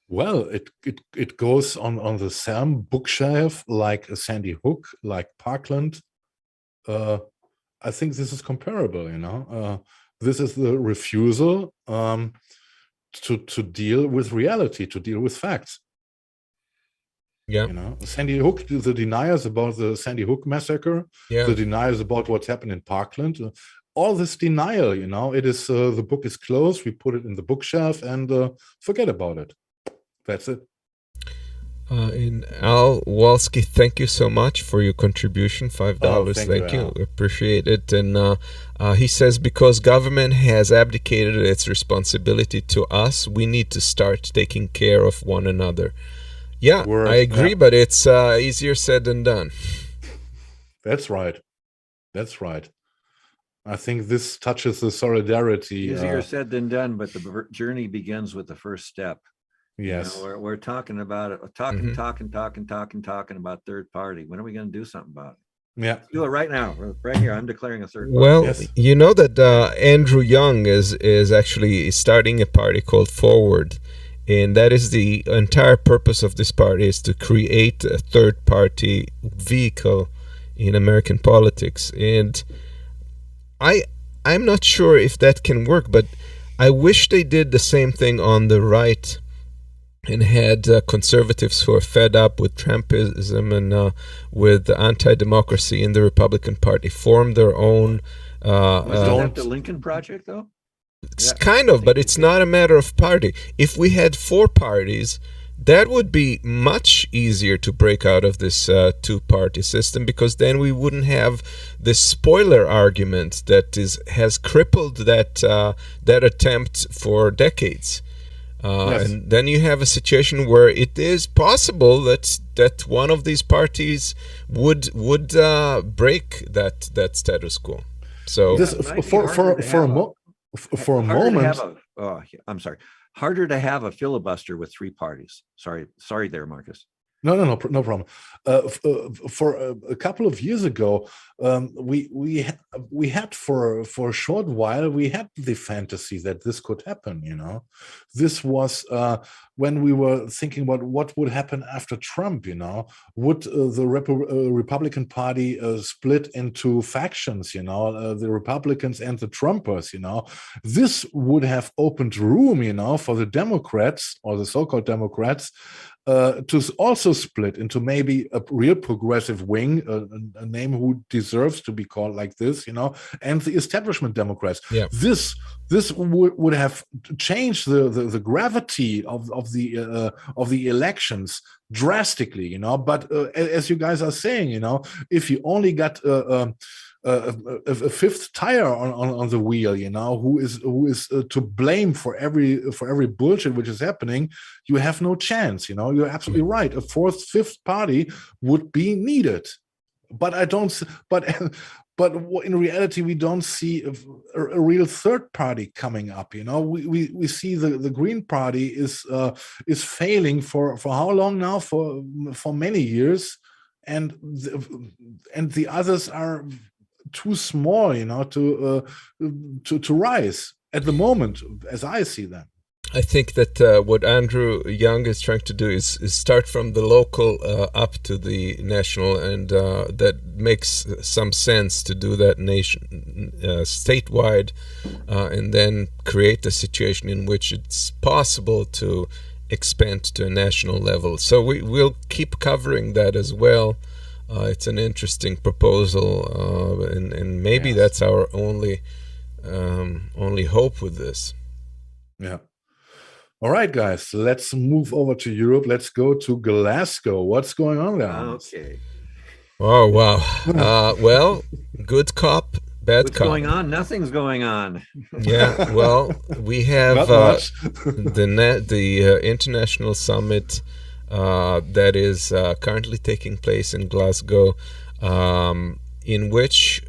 Well, it goes on the same bookshelf like a Sandy Hook, like Parkland. I think this is comparable, you know. This is the refusal to deal with reality, to deal with facts. Yeah. You know, Sandy Hook, the deniers about the Sandy Hook massacre, Yeah. the deniers about what happened in Parkland, all this denial, you know, it is the book is closed, we put it in the bookshelf and forget about it. That's it. And Al Walski, thank you so much for your contribution, $5. Thank you. Al. Appreciate it. And he says, because government has abdicated its responsibility to us, we need to start taking care of one another. Yeah, I agree, but it's easier said than done. That's right. That's right. I think this touches the solidarity. Easier said than done, but the journey begins with the first step. Yes. You know, we're talking about it, talking about third party. When are we going to do something about it? Yeah. Do it right now, right here. I'm declaring a third party. Well, Yes. you know that Andrew Young is actually starting a party called Forward, and that is the entire purpose of this party, is to create a third party vehicle in American politics. And I'm not sure if that can work, but I wish they did the same thing on the right and had conservatives who are fed up with Trumpism and with anti-democracy in the Republican Party form their own. Isn't that the Lincoln Project, though? It's kind of, but it's not a matter of party. If we had 4 parties, that would be much easier to break out of this two-party system, because then we wouldn't have this spoiler argument that has crippled that attempt for decades. Yes. And then you have a situation where it is possible that one of these parties would break that status quo. So This for a moment. I'm sorry. Harder to have a filibuster with 3 parties. Sorry there, Marcus. No problem. For a couple of years ago, we had for a short while we had the fantasy that this could happen. You know, this was when we were thinking about what would happen after Trump. You know, would the Republican Party split into factions? You know, the Republicans and the Trumpers. You know, this would have opened room, you know, for the Democrats, or the so-called Democrats, to also split into maybe a real progressive wing, a name who deserves to be called like this, you know, and the establishment Democrats. Yeah. This would have changed the gravity of the elections drastically, you know. But as you guys are saying, you know, if you only got a fifth tire on the wheel, you know, who is to blame for every bullshit which is happening, you have no chance. You know, you're absolutely right. A fourth, fifth party would be needed, but in reality, we don't see a real third party coming up. You know, we see the Green Party is failing for how long now? For many years, and the others are too small, you know, to rise at the moment, as I see them. I think that what Andrew Young is trying to do is start from the local up to the national, and that makes some sense to do that statewide, and then create a situation in which it's possible to expand to a national level. So we'll keep covering that as well. It's an interesting proposal, and maybe that's our only hope with this. Yeah. All right, guys, let's move over to Europe. Let's go to Glasgow. What's going on there? Okay. Oh, wow. Well, good cop, bad What's cop. going on? Nothing's going on. Yeah, well, we have Not much. the international summit that is currently taking place in Glasgow, in which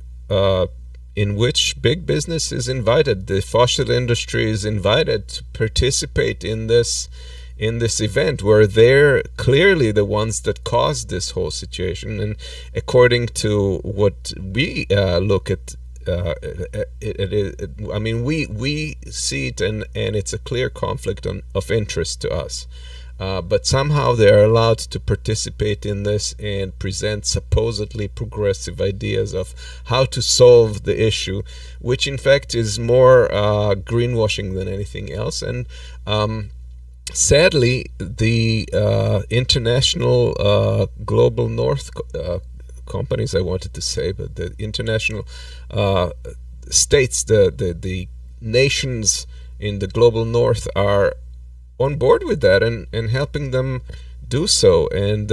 big business is invited. The fossil industry is invited to participate in this event, where they're clearly the ones that caused this whole situation. And according to what we look at, I mean, we see it, and it's a clear conflict of interest to us. But somehow they are allowed to participate in this and present supposedly progressive ideas of how to solve the issue, which in fact is more greenwashing than anything else. And sadly, the international global north companies, I wanted to say, but the international states, the nations in the global north are on board with that and helping them do so, and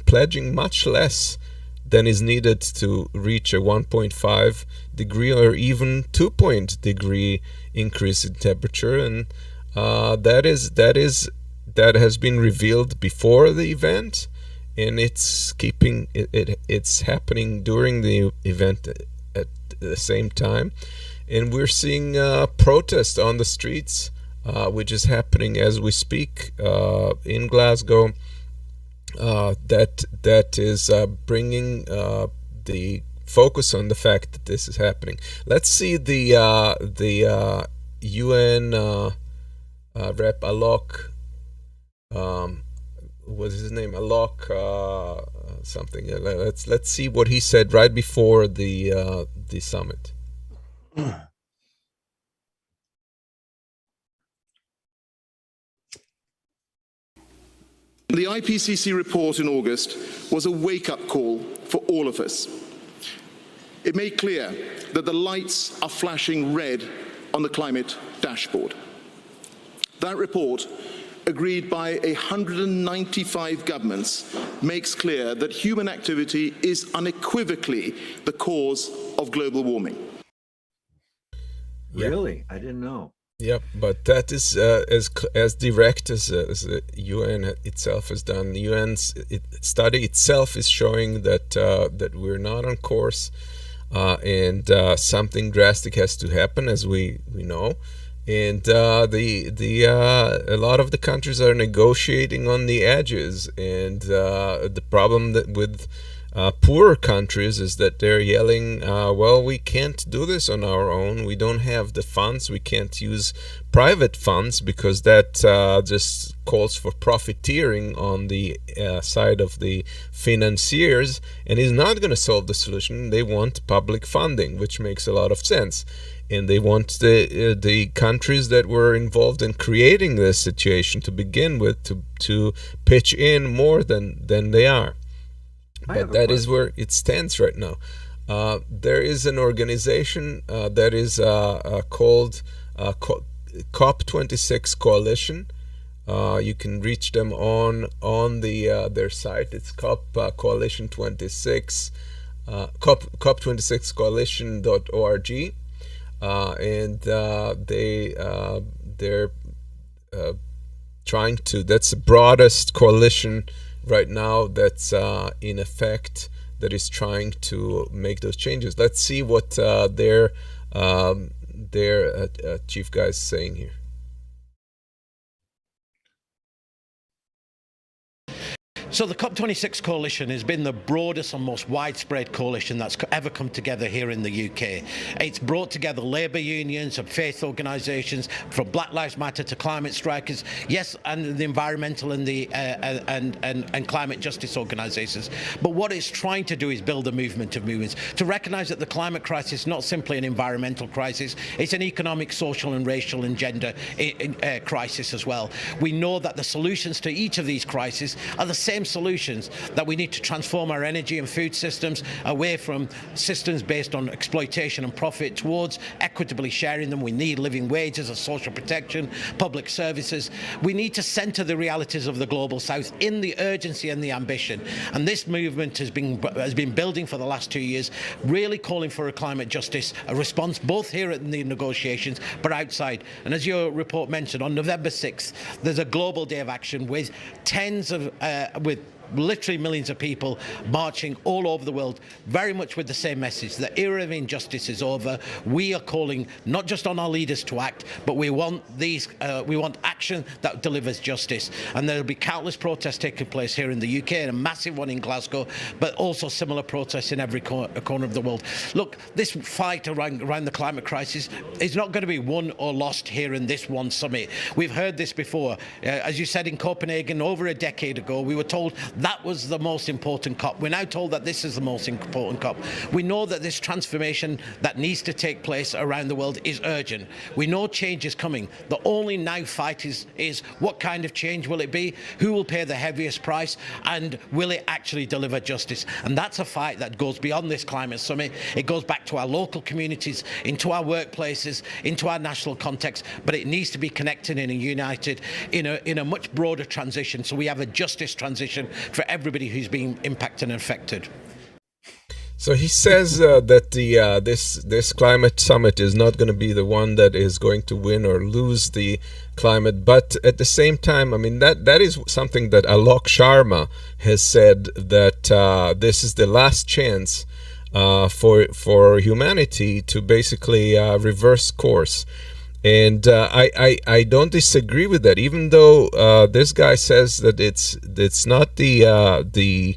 pledging much less than is needed to reach a 1.5 degree or even 2 degree increase in temperature. And that has been revealed before the event, and it's happening during the event at the same time. And we're seeing protests on the streets, which is happening as we speak in Glasgow. That is bringing the focus on the fact that this is happening. Let's see the UN rep Alok. What is his name? Alok something. Let's see what he said right before the summit. The IPCC report in August was a wake-up call for all of us. It made clear that the lights are flashing red on the climate dashboard. That report, agreed by 195 governments, makes clear that human activity is unequivocally the cause of global warming. Really? I didn't know. Yep, but that is as direct as the UN itself has done. The UN's study itself is showing that we're not on course, and something drastic has to happen, as we know. And a lot of the countries are negotiating on the edges, and the problem with poorer countries is that they're yelling, well, we can't do this on our own. We don't have the funds. We can't use private funds, because that just calls for profiteering on the side of the financiers, and is not going to solve the solution. They want public funding, which makes a lot of sense. And they want the countries that were involved in creating this situation to begin with to pitch in more than they are. But that is where it stands right now. There is an organization that is called COP26 Coalition. You can reach them on their site. It's Coalition 26, COP26coalition.org. And they're trying to. That's the broadest coalition right now that's in effect, that is trying to make those changes. Let's see what their chief guy is saying here. So the COP26 coalition has been the broadest and most widespread coalition that's ever come together here in the UK. It's brought together labour unions and faith organisations, from Black Lives Matter to climate strikers, yes, and the environmental and the and climate justice organisations. But what it's trying to do is build a movement of movements to recognise that the climate crisis is not simply an environmental crisis; it's an economic, social, and racial and gender crisis as well. We know that the solutions to each of these crises are the same same solutions that we need to transform our energy and food systems away from systems based on exploitation and profit towards equitably sharing them. We need living wages and social protection, public services. We need to center the realities of the global south in the urgency and the ambition. And this movement has been building for the last 2 years, really calling for a climate justice, a response both here in the negotiations but outside. And as your report mentioned, on November 6th, there's a global day of action with with literally millions of people marching all over the world, very much with the same message. The era of injustice is over. We are calling not just on our leaders to act, but we want action that delivers justice. And there'll be countless protests taking place here in the UK, and a massive one in Glasgow, but also similar protests in every corner of the world. Look, this fight around the climate crisis is not going to be won or lost here in this one summit. We've heard this before. As you said, in Copenhagen over a decade ago, we were told that was the most important COP. We're now told that this is the most important COP. We know that this transformation that needs to take place around the world is urgent. We know change is coming. The only now fight is what kind of change will it be? Who will pay the heaviest price? And will it actually deliver justice? And that's a fight that goes beyond this climate summit. It goes back to our local communities, into our workplaces, into our national context, but it needs to be connected and united in a much broader transition, so we have a justice transition for everybody who's being impacted and affected. So he says that this climate summit is not going to be the one that is going to win or lose the climate, but at the same time, I mean, that is something that Alok Sharma has said, that this is the last chance for humanity to basically reverse course. And I don't disagree with that, even though this guy says that it's not the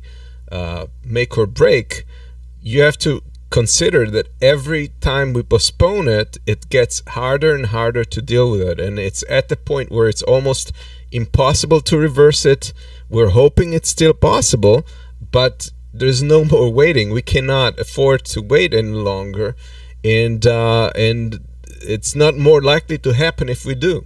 make or break. You have to consider that every time we postpone it, it gets harder and harder to deal with it, and it's at the point where it's almost impossible to reverse it. We're hoping it's still possible, but there's no more waiting. We cannot afford to wait any longer, and it's not more likely to happen if we do.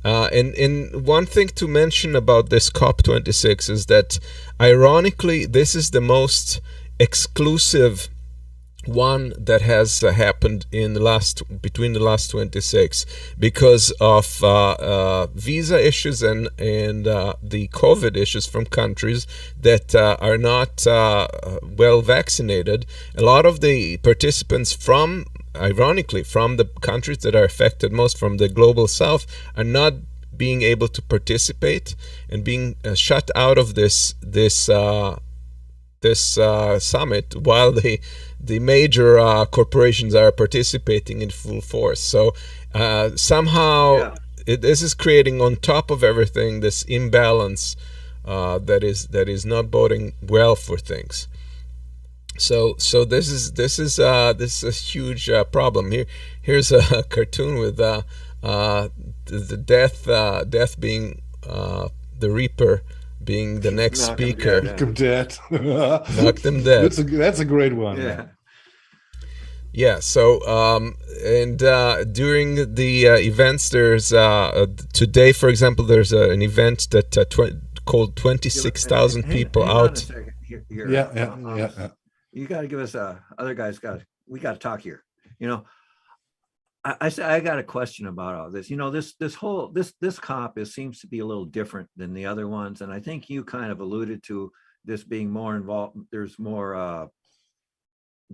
And one thing to mention about this COP26 is that, ironically, this is the most exclusive one that has happened in between the last 26, because of visa issues and the COVID issues from countries that are not well vaccinated. A lot of the participants ironically, from the countries that are affected most, from the global south, are not being able to participate and being shut out of this summit, while the major corporations are participating in full force. So somehow this is creating, on top of everything, this imbalance that is not boding well for things. So this is a huge problem. Here's a cartoon with the death being the Reaper being the next speaker. Knock them dead. Knock them dead. That's a great one. Yeah. So and during the events, there's today, for example, there's an event that called 26,000 people out. Yeah. You got to give us other guys we got to talk here. I got a question about all this. This COP seems to be a little different than the other ones, and I think you kind of alluded to this being more involved. There's more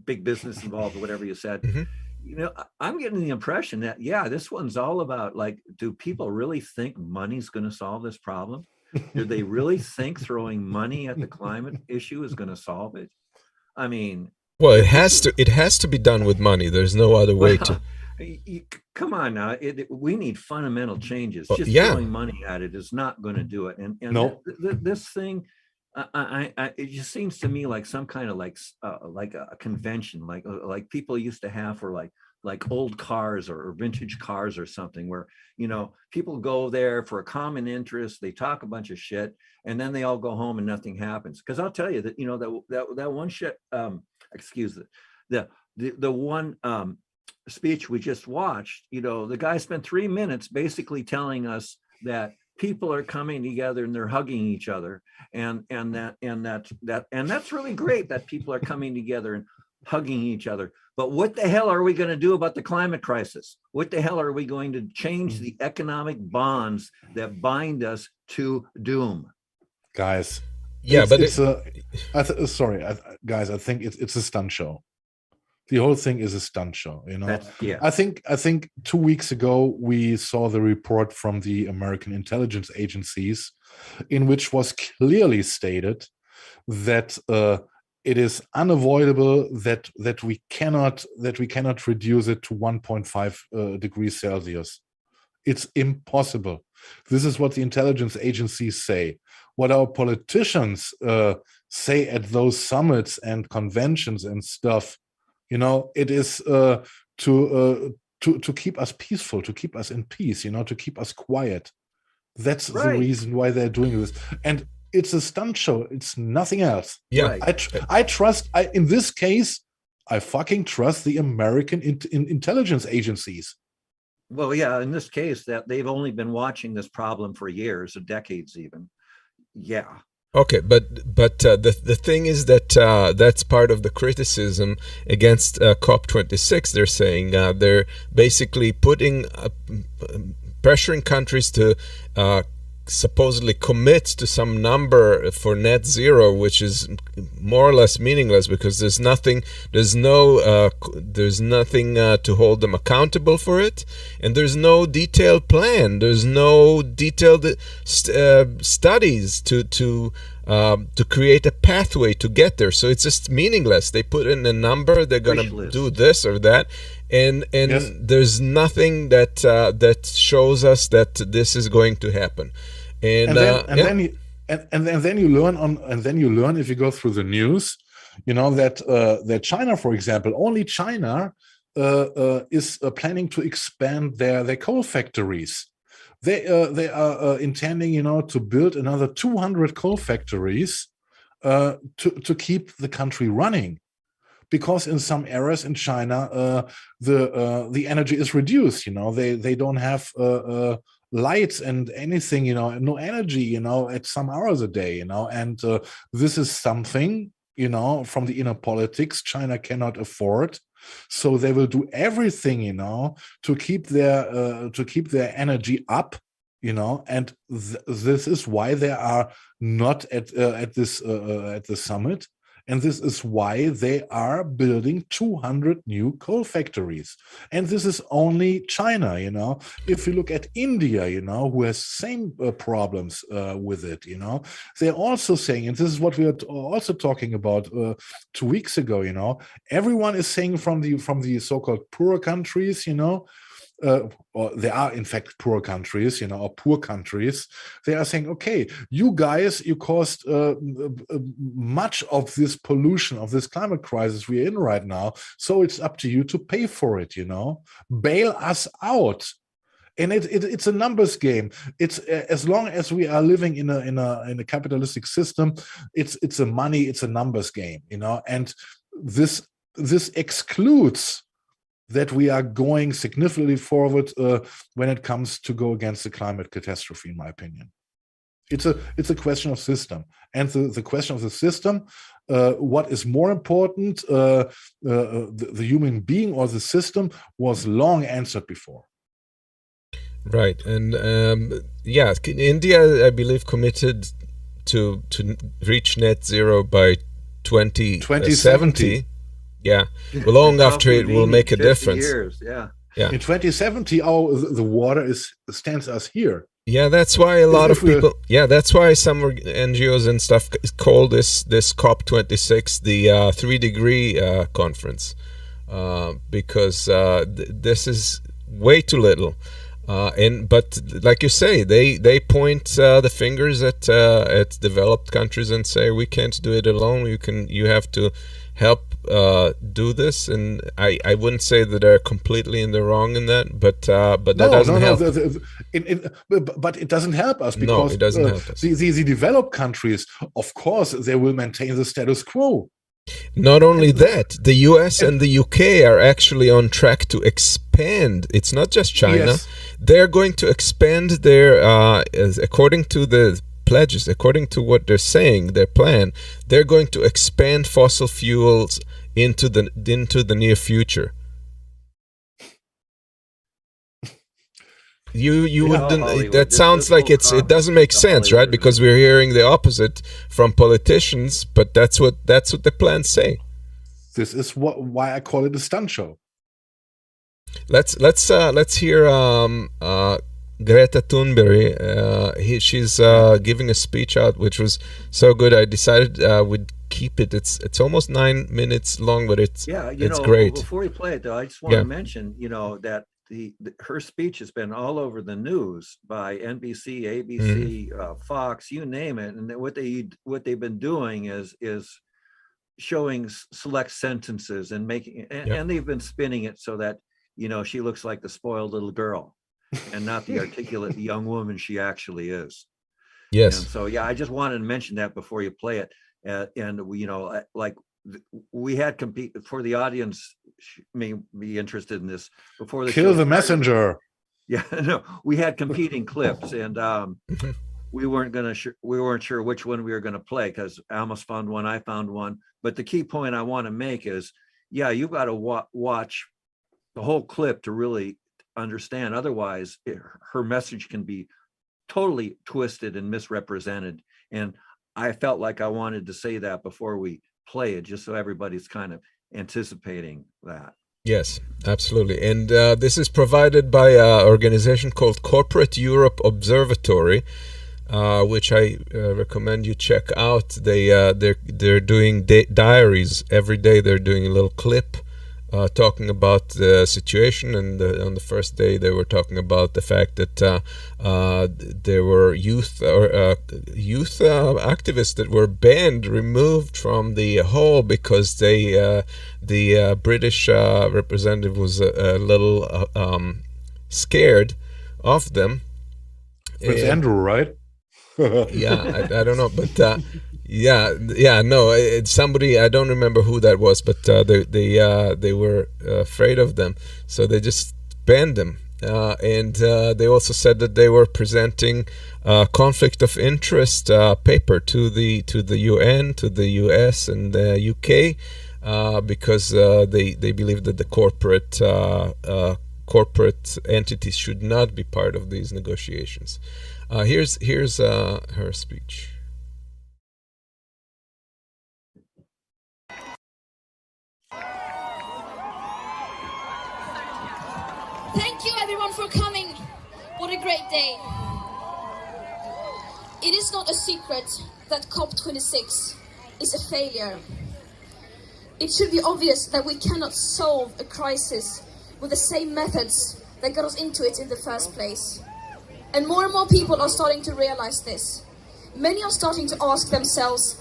big business involved, or whatever you said. Mm-hmm. I'm getting the impression that this one's all about, like, do people really think money's going to solve this problem? Do they really think throwing money at the climate issue is going to solve it? I mean, well, it has to be done with money. There's no other way to. Come on now, we need fundamental changes. Just throwing money at it is not going to do it. And no. This thing, it just seems to me like some kind of like a convention, like people used to have for like old cars or vintage cars or something, where people go there for a common interest, they talk a bunch of shit, and then they all go home and nothing happens. Because I'll tell you that that one shit, the one speech we just watched, the guy spent 3 minutes basically telling us that people are coming together and they're hugging each other, and that's really great that people are coming together and hugging each other. But what the hell are we going to do about the climate crisis? What the hell are we going to change the economic bonds that bind us to doom? Guys, Yeah, but guys, I think it's a stunt show. The whole thing is a stunt show, you know. Yeah. I think 2 weeks ago we saw the report from the American intelligence agencies, in which was clearly stated that it is unavoidable that we cannot reduce it to 1.5 degrees Celsius. It's impossible. This is what the intelligence agencies say. What our politicians say at those summits and conventions and stuff, you know, it is to keep us peaceful, to keep us in peace, you know, to keep us quiet. That's the reason why they're doing this. And it's a stunt show. It's nothing else. Yeah. In this case, I fucking trust the American intelligence agencies. Well, yeah, in this case, that they've only been watching this problem for years or decades even. Yeah. Okay, but the thing is that that's part of the criticism against COP26. They're saying they're basically pressuring countries to supposedly commit to some number for net zero, which is more or less meaningless because there's nothing to hold them accountable for it, and there's no detailed plan, there's no detailed studies to create a pathway to get there. So it's just meaningless. They put in a number, they're gonna do this or that, and yes, there's nothing that shows us that this is going to happen. And then you learn if you go through the news, you know, that China, for example, only China is planning to expand their coal factories. They are intending, you know, to build another 200 coal factories to keep the country running, because in some areas in China the energy is reduced. You know, they don't have lights and anything, you know, no energy, you know, at some hours a day, you know, and this is something, you know, from the inner politics China cannot afford. So they will do everything, you know, to keep their energy up, you know, and this is why they are not at the summit, and this is why they are building 200 new coal factories. And this is only China, you know. If you look at India, you know, who has same problems with it, you know, they're also saying, and this is what we are also talking about 2 weeks ago, you know, everyone is saying from the so-called poorer countries, you know, or they are in fact poor countries, you know, or poor countries, they are saying, okay, you guys, you caused much of this pollution, of this climate crisis we're in right now, so it's up to you to pay for it, you know, bail us out. And it's a numbers game. It's as long as we are living in a capitalistic system, it's a numbers game, you know, and this excludes that we are going significantly forward when it comes to go against the climate catastrophe, in my opinion. It's a question of system, and the question of the system, what is more important, the human being or the system, was long answered before. Right, and yeah, India, I believe, committed to reach net zero by 2070. Yeah, long after it will make a difference. Years, yeah. In 2070, the water stands us here. Yeah, that's why a lot of people. Yeah, that's why some NGOs and stuff call this COP26 the 3-degree conference, because this is way too little. But like you say, they point the fingers at developed countries and say, we can't do it alone. You have to help do this, and I wouldn't say that they're completely in the wrong in that, but that doesn't help. But it doesn't help us, because it doesn't help us. The developed countries, of course, they will maintain the status quo. Not only that, the US and the UK are actually on track to expand. It's not just China. Yes. they're going to expand their, according to the pledges, according to what they're saying, their plan, they're going to expand fossil fuels into the near future. You wouldn't. That sounds like it doesn't make sense, right? Because we're hearing the opposite from politicians, but that's what the plans say. This is why I call it a stunt show. Let's hear Greta Thunberg. She's giving a speech out, which was so good. I decided we'd keep it. It's almost 9 minutes long, but it's great. Before we play it, though, I just want to mention, that her speech has been all over the news by NBC, ABC, Fox, you name it. And what they've been doing is showing select sentences and making and they've been spinning it so that she looks like the spoiled little girl and not the articulate young woman she actually is. Yes. And so I just wanted to mention that before you play it. And we had compete for the audience may be interested in this before the kill the messenger. We had competing clips, and we weren't sure which one we were going to play because Amos found one, I found one. But the key point I want to make is, you've got to watch the whole clip to really understand. Otherwise, her message can be totally twisted and misrepresented. And I felt like I wanted to say that before we play it, just so everybody's kind of anticipating that. Yes, absolutely. And this is provided by an organization called Corporate Europe Observatory, which I recommend you check out. They're doing diaries every day. They're doing a little clip talking about the situation, and on the first day they were talking about the fact that there were youth activists that were removed from the hall because the British representative was a little scared of them. It's Andrew, right? I don't know, but no, it's somebody, I don't remember who that was, but they were afraid of them, so they just banned them. And they also said that they were presenting conflict of interest paper to the UN, to the US and the UK, because they believe that the corporate entities should not be part of these negotiations. Here's her speech. Thank you everyone for coming. What a great day. It is not a secret that COP26 is a failure. It should be obvious that we cannot solve a crisis with the same methods that got us into it in the first place. And more people are starting to realize this. Many are starting to ask themselves,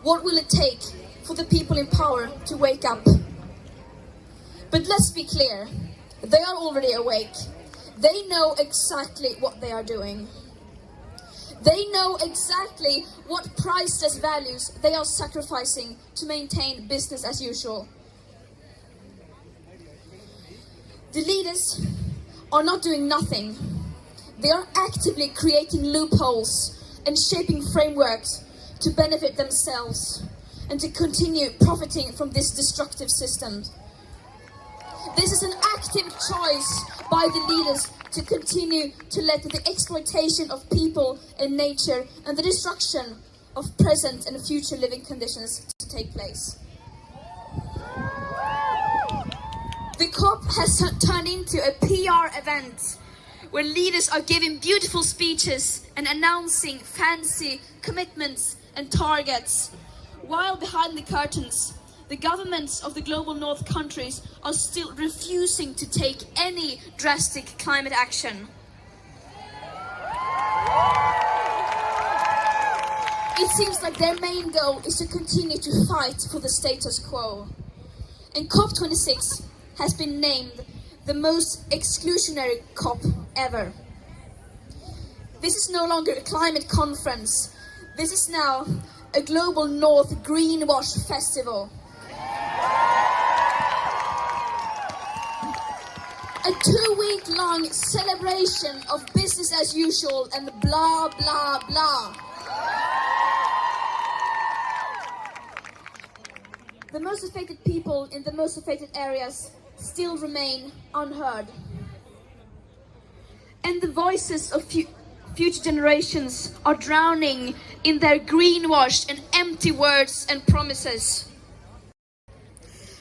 what will it take for the people in power to wake up? But let's be clear. They are already awake. They know exactly what they are doing. They know exactly what priceless values they are sacrificing to maintain business as usual. The leaders are not doing nothing. They are actively creating loopholes and shaping frameworks to benefit themselves and to continue profiting from this destructive system. This is an active choice by the leaders to continue to let the exploitation of people and nature and the destruction of present and future living conditions to take place. The COP has turned into a PR event where leaders are giving beautiful speeches and announcing fancy commitments and targets, while behind the curtains, the governments of the global north countries are still refusing to take any drastic climate action. It seems like their main goal is to continue to fight for the status quo. And COP26 has been named the most exclusionary COP ever. This is no longer a climate conference. This is now a global north greenwash festival. a 2-week-long celebration of business as usual and blah, blah, blah. The most affected people in the most affected areas still remain unheard. And the voices of future generations are drowning in their greenwashed and empty words and promises.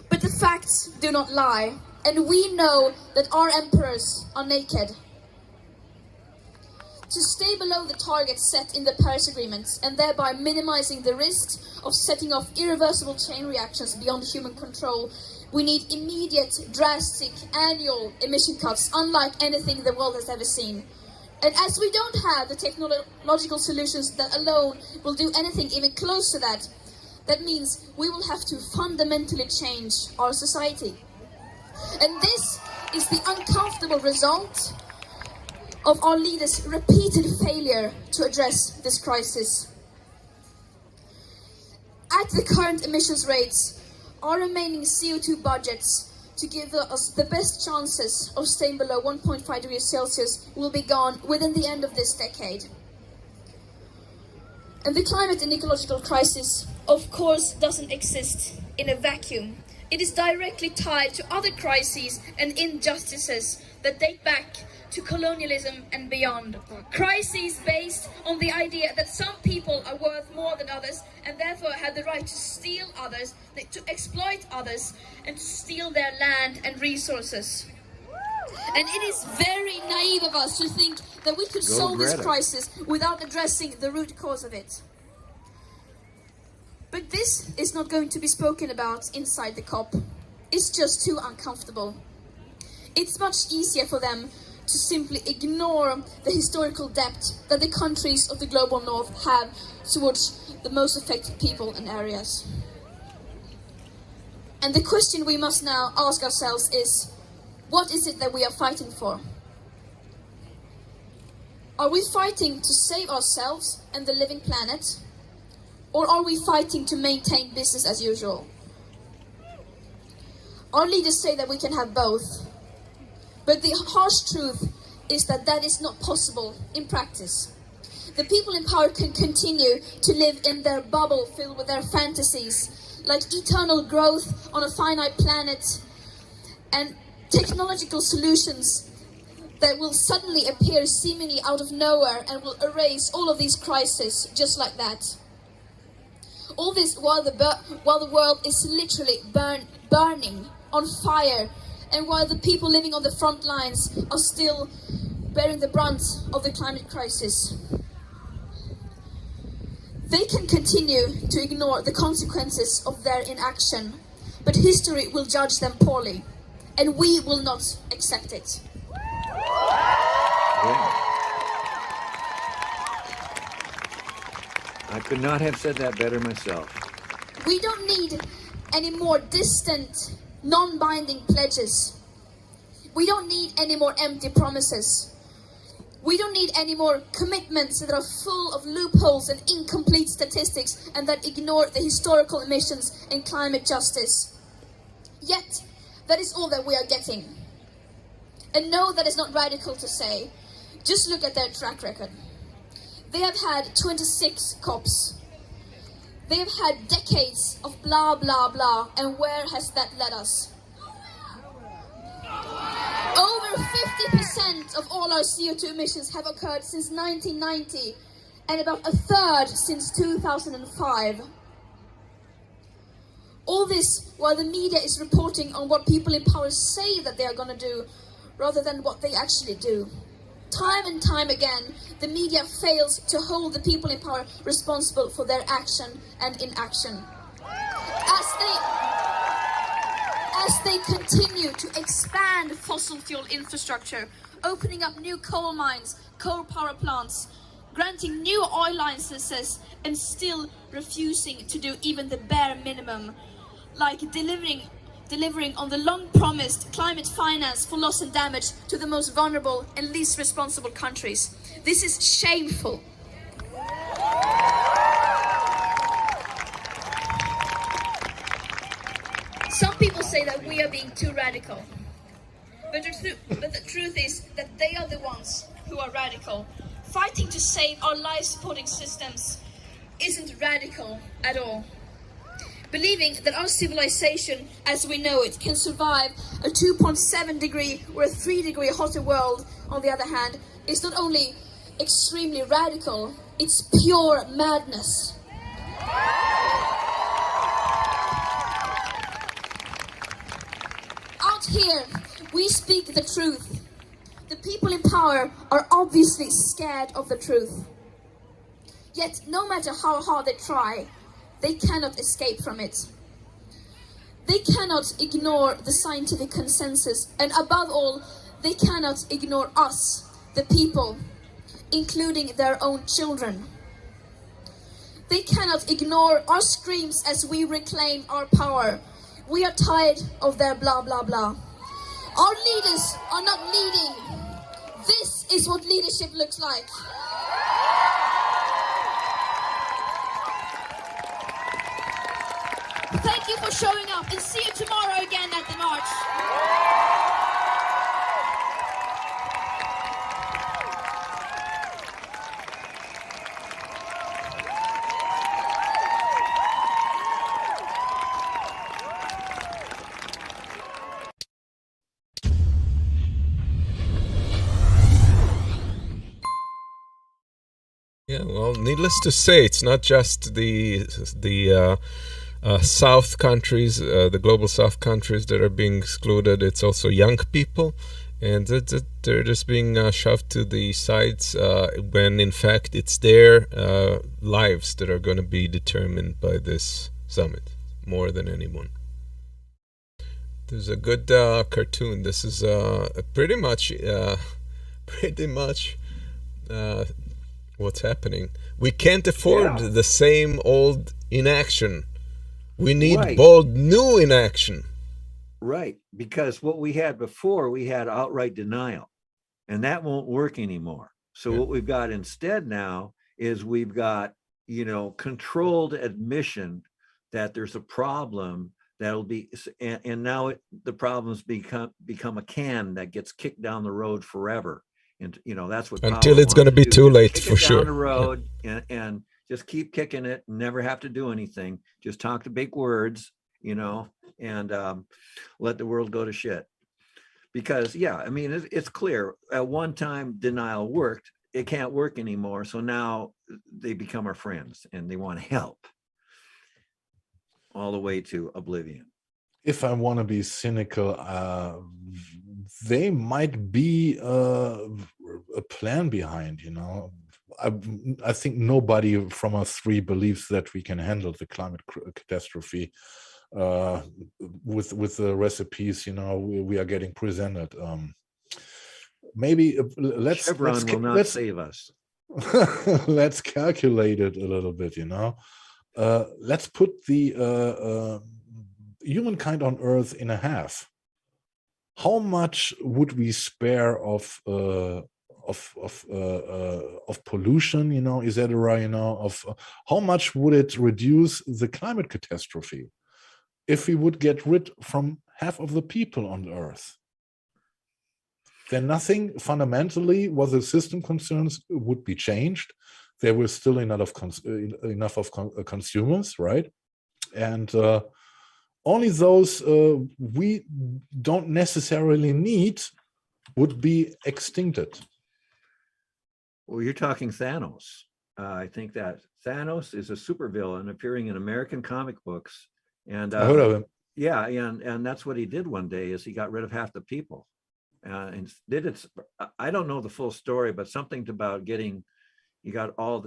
But the facts do not lie, and we know that our emperors are naked. To stay below the targets set in the Paris Agreement and thereby minimizing the risks of setting off irreversible chain reactions beyond human control, we need immediate, drastic, annual emission cuts unlike anything the world has ever seen. And as we don't have the technological solutions that alone will do anything even close to that, that means we will have to fundamentally change our society. And this is the uncomfortable result of our leaders' repeated failure to address this crisis. At the current emissions rates, our remaining CO2 budgets to give us the best chances of staying below 1.5 degrees Celsius will be gone within the end of this decade. And the climate and ecological crisis, of course, doesn't exist in a vacuum. It is directly tied to other crises and injustices that date back to colonialism and beyond. Crises based on the idea that some people are worth more than others and therefore have the right to steal others, to exploit others, and to steal their land and resources. And it is very naive of us to think that we could solve this crisis without addressing the root cause of it. But this is not going to be spoken about inside the COP. It's just too uncomfortable. It's much easier for them to simply ignore the historical debt that the countries of the global north have towards the most affected people and areas. And the question we must now ask ourselves is, what is it that we are fighting for? Are we fighting to save ourselves and the living planet? Or are we fighting to maintain business as usual? Our leaders say that we can have both. But the harsh truth is that that is not possible in practice. The people in power can continue to live in their bubble filled with their fantasies, like eternal growth on a finite planet and technological solutions that will suddenly appear seemingly out of nowhere and will erase all of these crises just like that. All this while the world is literally burning on fire, and while the people living on the front lines are still bearing the brunt of the climate crisis. They can continue to ignore the consequences of their inaction, but history will judge them poorly, and we will not accept it. I could not have said that better myself. We don't need any more distant, non-binding pledges. We don't need any more empty promises. We don't need any more commitments that are full of loopholes and incomplete statistics and that ignore the historical emissions and climate justice. Yet, that is all that we are getting. And no, that is not radical to say. Just look at their track record. They have had 26 COPs. They have had decades of blah, blah, blah, and where has that led us? Over 50% of all our CO2 emissions have occurred since 1990, and about a third since 2005. All this while the media is reporting on what people in power say that they are going to do, rather than what they actually do. Time and time again, the media fails to hold the people in power responsible for their action and inaction. As they continue to expand fossil fuel infrastructure, opening up new coal mines, coal power plants, granting new oil licenses, and still refusing to do even the bare minimum, like delivering on the long-promised climate finance for loss and damage to the most vulnerable and least responsible countries. This is shameful. Some people say that we are being too radical. But the truth is that they are the ones who are radical. Fighting to save our life-supporting systems isn't radical at all. Believing that our civilization as we know it can survive a 2.7 degree or a 3 degree hotter world, on the other hand, is not only extremely radical, it's pure madness. Out here, we speak the truth. The people in power are obviously scared of the truth. Yet, no matter how hard they try, they cannot escape from it. They cannot ignore the scientific consensus, and above all, they cannot ignore us, the people, including their own children. They cannot ignore our screams as we reclaim our power. We are tired of their blah blah blah. Our leaders are not leading. This is what leadership looks like. Thank you for showing up, and see you tomorrow again at the march. Yeah, well, needless to say, it's not just the South countries, the global South countries that are being excluded. It's also young people, and they're just being shoved to the sides when in fact it's their lives that are going to be determined by this summit more than anyone. There's a good cartoon. This is pretty much what's happening. We can't afford the same old inaction. We need bold new inaction. Right, because what we had before, we had outright denial, and that won't work anymore. So what we've got instead now is we've got, controlled admission that there's a problem that'll be, and now the problem's become a can that gets kicked down the road forever. And that's what until it's going to be too late, for sure. Down the road and just keep kicking it, and never have to do anything. Just talk the big words, and let the world go to shit. Because it's clear. At one time, denial worked. It can't work anymore. So now they become our friends, and they want to help all the way to oblivion. If I want to be cynical, they might be a plan behind, I think nobody from us three believes that we can handle the climate catastrophe with the recipes, we are getting presented. Maybe let's save us. Let's calculate it a little bit, let's put the humankind on Earth in a half. How much would we spare of pollution, etc. Of how much would it reduce the climate catastrophe if we would get rid from half of the people on Earth? Then nothing fundamentally, what the system concerns, would be changed. There were still enough of consumers, right? And only those we don't necessarily need would be extincted. Well, you're talking Thanos. I think that Thanos is a supervillain appearing in American comic books. And I heard of him. Yeah, and that's what he did one day, is he got rid of half the people. And did it? I don't know the full story, but something about he got all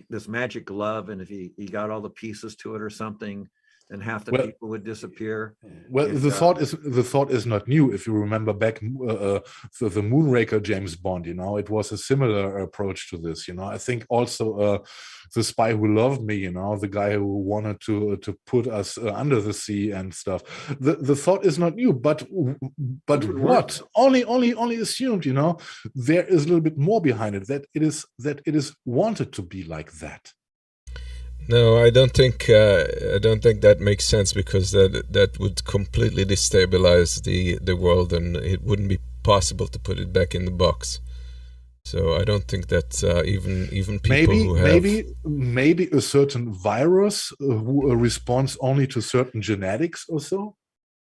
this magic glove, and if he got all the pieces to it or something, then half the people would disappear. Well, the thought is not new. If you remember back the Moonraker James Bond, it was a similar approach to this. I think also The Spy Who Loved Me, the guy who wanted to put us under the sea and stuff. The thought is not new, but what? Only assumed. There is a little bit more behind it. That it is wanted to be like that. No, I don't think that makes sense, because that would completely destabilize the world, and it wouldn't be possible to put it back in the box. So I don't think that even people who have maybe a certain virus who responds only to certain genetics or so.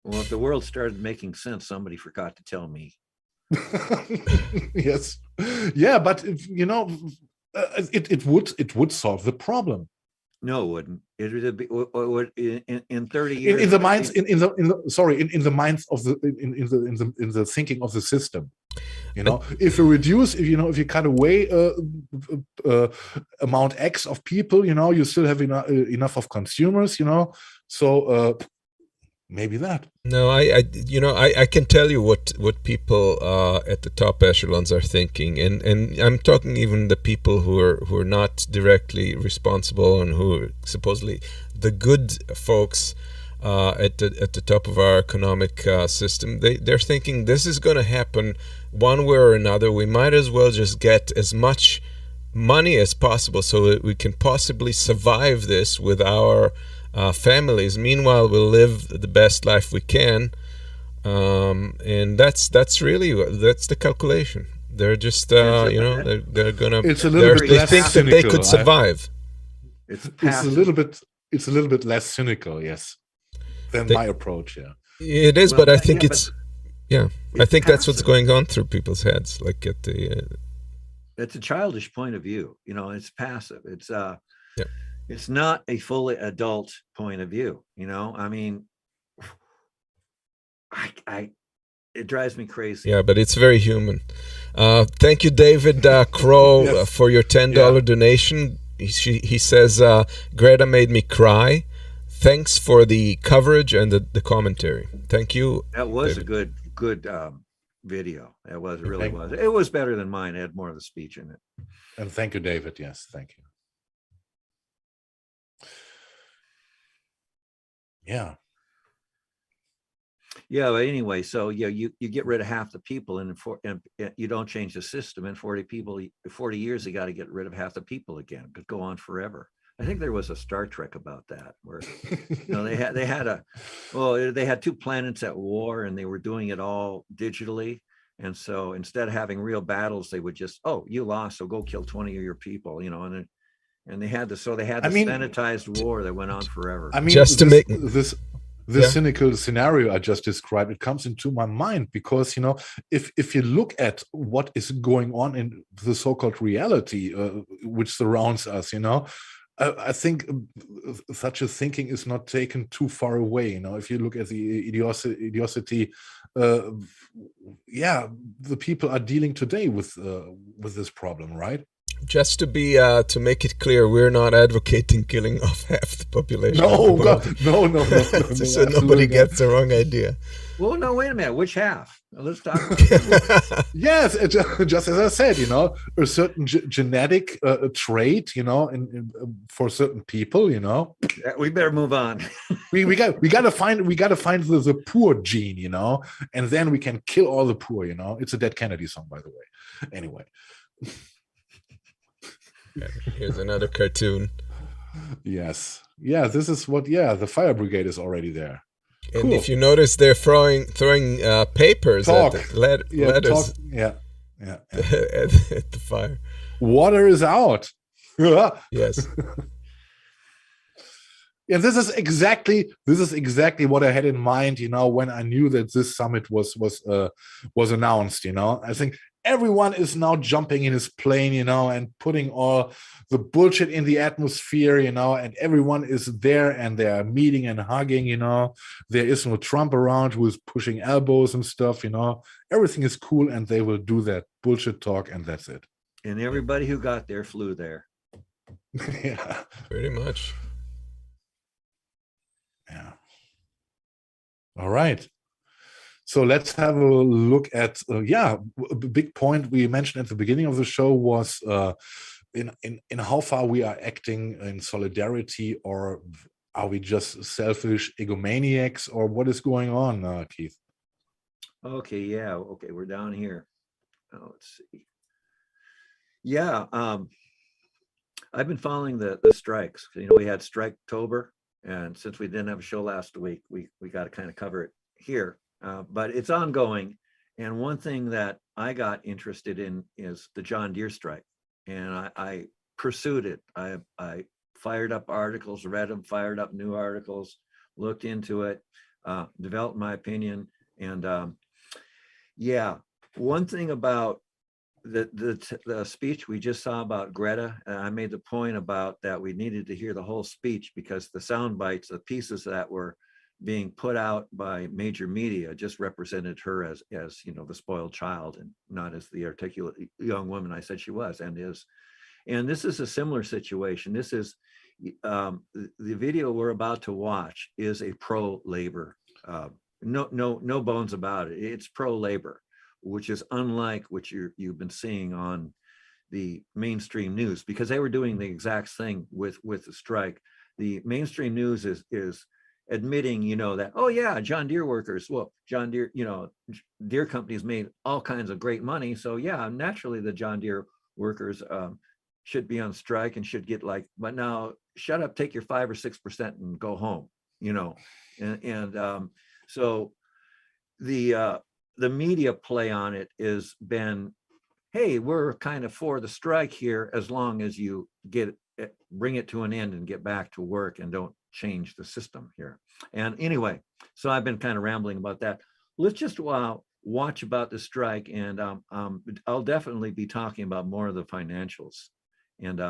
Well, if the world started making sense, somebody forgot to tell me. Yes, yeah, but if, you know, it would solve the problem. No, it wouldn't. It would be in 30 years. In the minds, in the minds of the in the thinking of the system. You know, if you cut away amount X of people, you know, you still have enough of consumers, you know, so maybe that. No, I can tell you what people at the top echelons are thinking, and I'm talking even the people who are not directly responsible, and who are supposedly the good folks at the top of our economic system. They're thinking this is going to happen one way or another. We might as well just get as much money as possible so that we can possibly survive this with our families. Meanwhile, we'll live the best life we can, and that's the calculation. They're just they're gonna. It's a little bit they less think cynical, that they could survive. It's a little bit less cynical, yes, than my approach. Yeah, it is, but I think I think that's what's passive. going on through people's heads, like at the. It's a childish point of view. You know, it's passive. It's not a fully adult point of view. You know, I mean, it drives me crazy. Yeah, but it's very human. Thank you, David Crow, Yes. for your $10 donation. He says, Greta made me cry. Thanks for the coverage and the commentary. Thank you. That was David. a good video. It really was. It was better than mine. It had more of the speech in it. and thank you, David. Yes, thank you. Yeah. Yeah, but anyway, so yeah, you get rid of half the people, and you don't change the system. In 40 years, you got to get rid of half the people again. It could go on forever. I think there was a Star Trek about that, where you know they had two planets at war, and they were doing it all digitally. And so instead of having real battles, they would just, oh, you lost, so go kill 20 of your people, you know, and they had sanitized war that went on forever. I mean, Just to make this cynical scenario I just described, it comes into my mind because, you know, if you look at what is going on in the so-called reality which surrounds us, you know, I think such a thinking is not taken too far away. You know, if you look at the idiocy, the people are dealing today with this problem, right? Just to be to make it clear, we're not advocating killing off half the population. No, no. So nobody gets the wrong idea. Well, no, wait a minute. Which half? Let's talk about Yes, just as I said, you know, a certain genetic trait, you know, for certain people, you know. we better move on. we gotta find the poor gene, you know, and then we can kill all the poor, you know. It's a Dead Kennedy song, by the way. Anyway. Here's another cartoon. Yes. Yeah, this is what, the fire brigade is already there. And Cool. if you notice, they're throwing papers at the letters at the fire. Water is out. Yes. Yeah, this is exactly what I had in mind, you know, when I knew that this summit was announced, you know. I think everyone is now jumping in his plane, you know, and putting all the bullshit in the atmosphere, you know, and everyone is there and they're meeting and hugging, you know. There is no Trump around who is pushing elbows and stuff, you know. Everything is cool and they will do that bullshit talk and that's it. And everybody who got there flew there. Yeah. Pretty much. Yeah. All right. So let's have a look at, a big point we mentioned at the beginning of the show was in how far we are acting in solidarity, or are we just selfish egomaniacs, or what is going on, Keith? Okay, yeah. Okay, we're down here. Let's see. Yeah. I've been following the strikes. You know, we had Striketober, and since we didn't have a show last week, we got to kind of cover it here. But it's ongoing. And one thing that I got interested in is the John Deere strike, and I pursued it. I fired up articles, read them, fired up new articles, looked into it, developed my opinion. And yeah, one thing about the speech we just saw about Greta, I made the point about that we needed to hear the whole speech, because the sound bites, the pieces that were being put out by major media just represented her as you know, the spoiled child, and not as the articulate young woman I said she was and is. And this is a similar situation. This is the video we're about to watch is a pro-labor. No bones about it. It's pro-labor, which is unlike what you've been seeing on the mainstream news, because they were doing the exact thing with the strike. The mainstream news is admitting, you know, that, oh yeah, John Deere workers, well, John Deere, you know, Deere companies made all kinds of great money. So yeah, naturally the John Deere workers should be on strike and should get like, but now shut up, take your 5 or 6% and go home, you know. And so the media play on it has been, hey, we're kind of for the strike here as long as you bring it to an end and get back to work and don't change the system here. And anyway, so I've been kind of rambling about that. Let's just watch about the strike, and I'll definitely be talking about more of the financials. And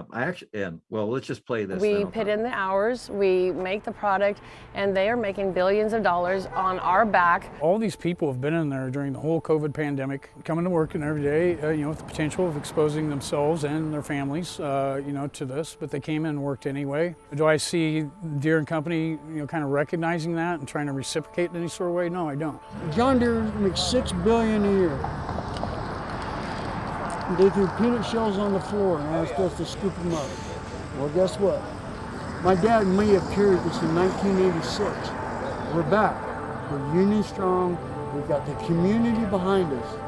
let's just play this. We put in the hours, we make the product, and they are making billions of dollars on our back. All these people have been in there during the whole COVID pandemic, coming to work and every day, you know, with the potential of exposing themselves and their families, you know, to this, but they came in and worked anyway. Do I see Deere and Company, you know, kind of recognizing that and trying to reciprocate in any sort of way? No, I don't. John Deere makes $6 billion a year. They threw peanut shells on the floor and asked us to scoop them up. Well, guess what? My dad and me appeared this in 1986. We're back. We're union strong. We've got the community behind us.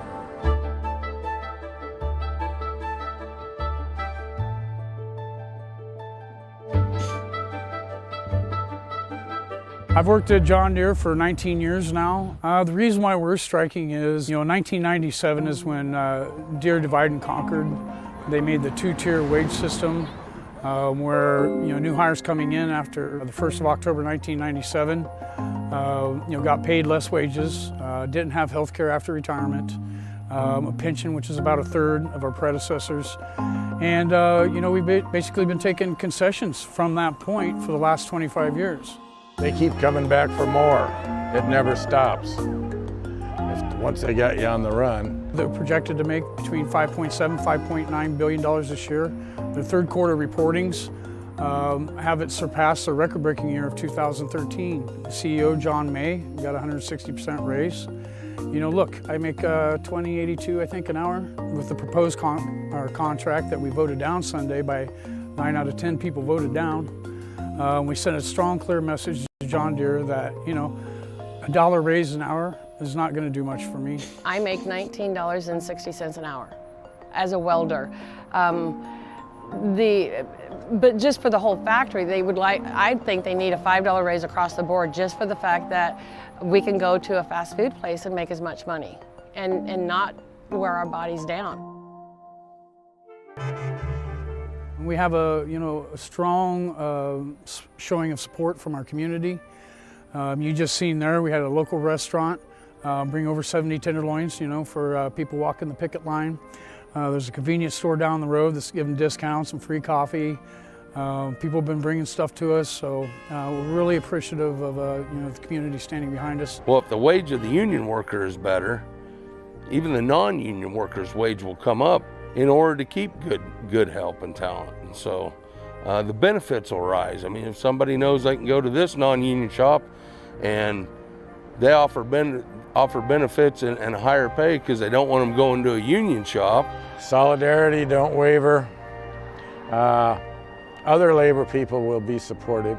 I've worked at John Deere for 19 years now. The reason why we're striking is, you know, 1997 is when Deere divide and conquered. They made the two-tier wage system where, you know, new hires coming in after the 1st of October 1997, you know, got paid less wages, didn't have health care after retirement, a pension, which is about a third of our predecessors. And, you know, we've basically been taking concessions from that point for the last 25 years. They keep coming back for more. It never stops. Once they got you on the run. They're projected to make between $5.7, $5.9 billion this year. Their third quarter reportings have it surpass the record-breaking year of 2013. The CEO, John May, got a 160% raise. You know, look, I make $20.82, I think, an hour with the proposed contract that we voted down Sunday by 9 out of 10 people voted down. We sent a strong, clear message to John Deere that, you know, a $1 raise an hour is not going to do much for me. I make $19.60 an hour as a welder. But just for the whole factory, I think they need a $5 raise across the board, just for the fact that we can go to a fast food place and make as much money and not wear our bodies down. We have a strong showing of support from our community. You just seen there, we had a local restaurant bring over 70 tenderloins, you know, for people walking the picket line. There's a convenience store down the road that's giving discounts and free coffee. People have been bringing stuff to us, so we're really appreciative of the community standing behind us. Well, if the wage of the union worker is better, even the non-union worker's wage will come up in order to keep good help and talent. And so the benefits will rise. I mean, if somebody knows they can go to this non-union shop and they offer benefits and a higher pay because they don't want them going to a union shop. Solidarity, don't waver. Other labor people will be supportive.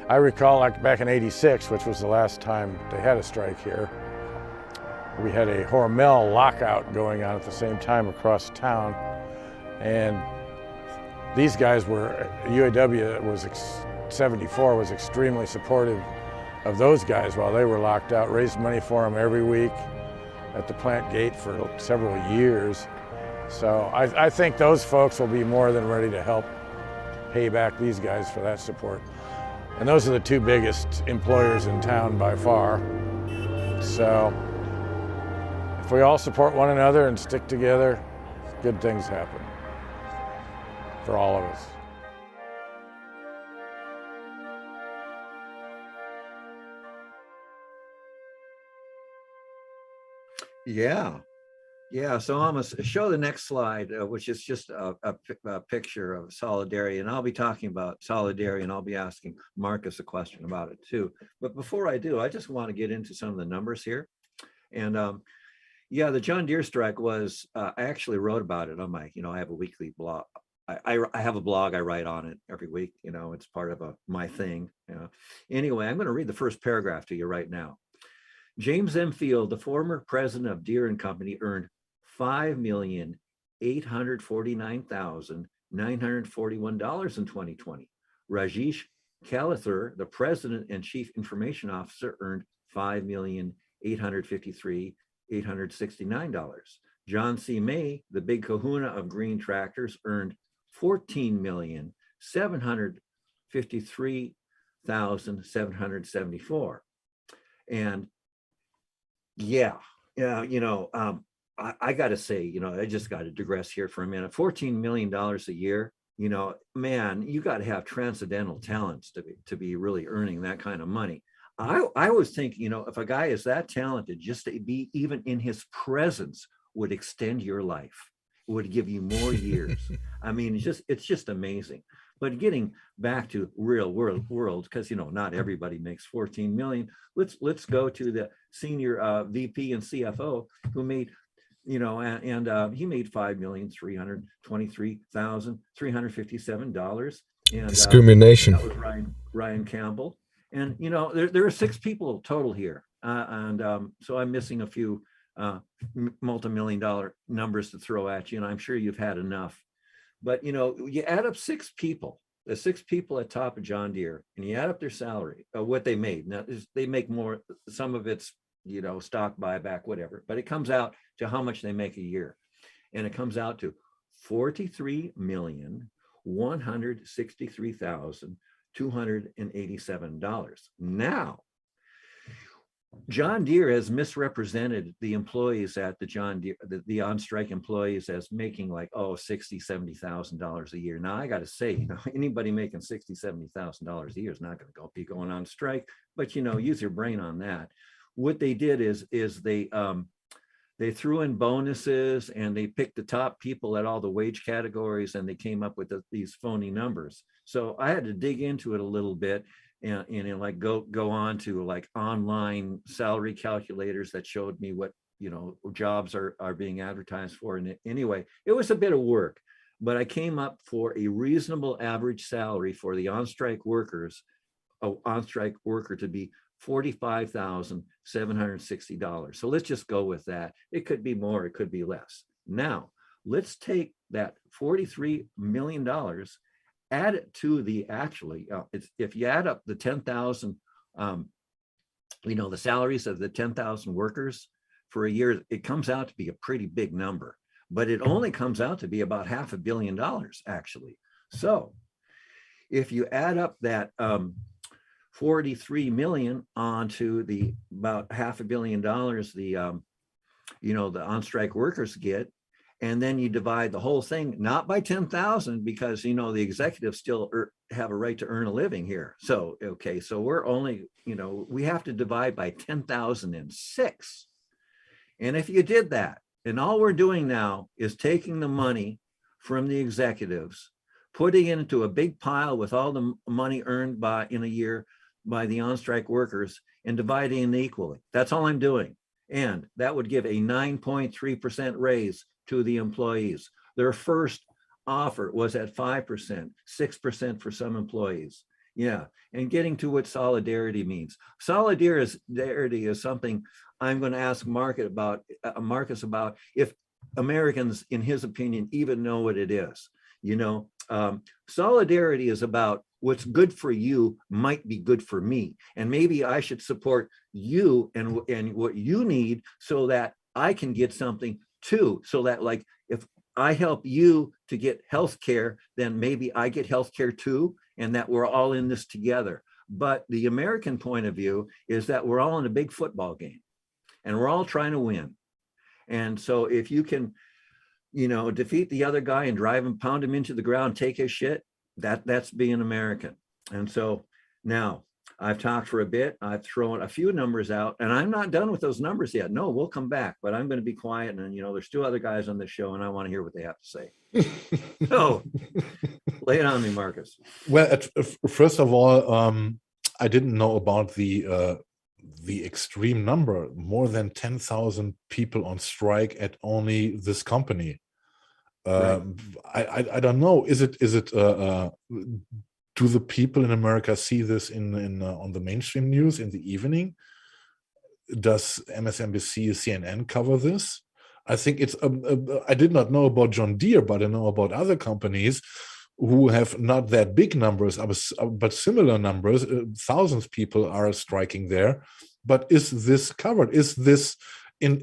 I recall, like back in '86, which was the last time they had a strike here, we had a Hormel lockout going on at the same time across town, and these guys were, UAW was 74 was extremely supportive of those guys while they were locked out, raised money for them every week at the plant gate for several years. So I think those folks will be more than ready to help pay back these guys for that support. And those are the two biggest employers in town by far. So if we all support one another and stick together, good things happen for all of us. Yeah. Yeah, so Amos, show the next slide, which is just a picture of solidarity. And I'll be talking about solidarity, and I'll be asking Markus a question about it too. But before I do, I just want to get into some of the numbers here. And yeah, the John Deere strike was, I actually wrote about it on my, I have a weekly blog. I have a blog, I write on it every week, it's part of my thing. Anyway, I'm going to read the first paragraph to you right now. James M. Field, the former president of Deere and Company, earned $5,849,941 in 2020. Rajesh Kalathur, the president and chief information officer, earned $5,853,869. John C. May, the big kahuna of green tractors, earned $14,753,774. And I got to say, I just got to digress here for a minute. $14 million a year, man, you got to have transcendental talents to be really earning that kind of money. I was thinking, if a guy is that talented, just to be even in his presence would extend your life, would give you more years. I mean, it's just amazing. But getting back to real world, because not everybody makes 14 million. Let's go to the senior VP and CFO who made, he made $5,323,357. And discrimination. That was Ryan Campbell. And there are 6 people total here, so I'm missing a few multi-million-dollar numbers to throw at you, and I'm sure you've had enough. But you add up 6 people, the 6 people at top of John Deere, and you add up their salary, what they made. Now they make more. Some of it's stock buyback, whatever. But it comes out to how much they make a year, and it comes out to $43,163,287. Now, John Deere has misrepresented the employees at the John Deere, the on-strike employees, as making like, $60,000, $70,000 a year. Now I got to say, anybody making $60,000, $70,000 a year is not going to be going on strike, but use your brain on that. What they did is they threw in bonuses, and they picked the top people at all the wage categories, and they came up with these phony numbers. So I had to dig into it a little bit. And like go on to like online salary calculators that showed me what jobs are being advertised for. And anyway, it was a bit of work, but I came up for a reasonable average salary for the on-strike workers, on-strike worker, to be $45,760. So let's just go with that. It could be more, it could be less. Now let's take that $43 million, add it to the if you add up the 10,000, the salaries of the 10,000 workers for a year, it comes out to be a pretty big number, but it only comes out to be about $500 million actually. So if you add up that 43 million onto the about $500 million, the on-strike workers get, and then you divide the whole thing, not by 10,000, because, the executives still have a right to earn a living here. So, okay, so we're only, we have to divide by 10,006. And if you did that, and all we're doing now is taking the money from the executives, putting it into a big pile with all the money earned in a year by the on-strike workers, and dividing it equally. That's all I'm doing. And that would give a 9.3% raise to the employees. Their first offer was at 5%, 6% for some employees. Yeah, and getting to what solidarity means. Solidarity is something I'm going to ask Markus about if Americans, in his opinion, even know what it is. Solidarity is about what's good for you might be good for me. And maybe I should support you and what you need so that I can get something too. So that, like, if I help you to get health care, then maybe I get health care too, and that we're all in this together. But the American point of view is that we're all in a big football game and we're all trying to win. And so if you can, defeat the other guy and drive him, pound him into the ground, take his shit, that's being American. And so now I've talked for a bit. I've thrown a few numbers out, and I'm not done with those numbers yet. No, we'll come back, but I'm going to be quiet. And, there's 2 other guys on the show, and I want to hear what they have to say. So lay it on me, Marcus. Well, first of all, I didn't know about the extreme number, more than 10,000 people on strike at only this company. Right. I don't know. Is it do the people in America see this in on the mainstream news in the evening? Does MSNBC, CNN cover this? I think it's I did not know about John Deere, but I know about other companies who have not that big numbers, but similar numbers. Thousands of people are striking there. But is this covered? Is this in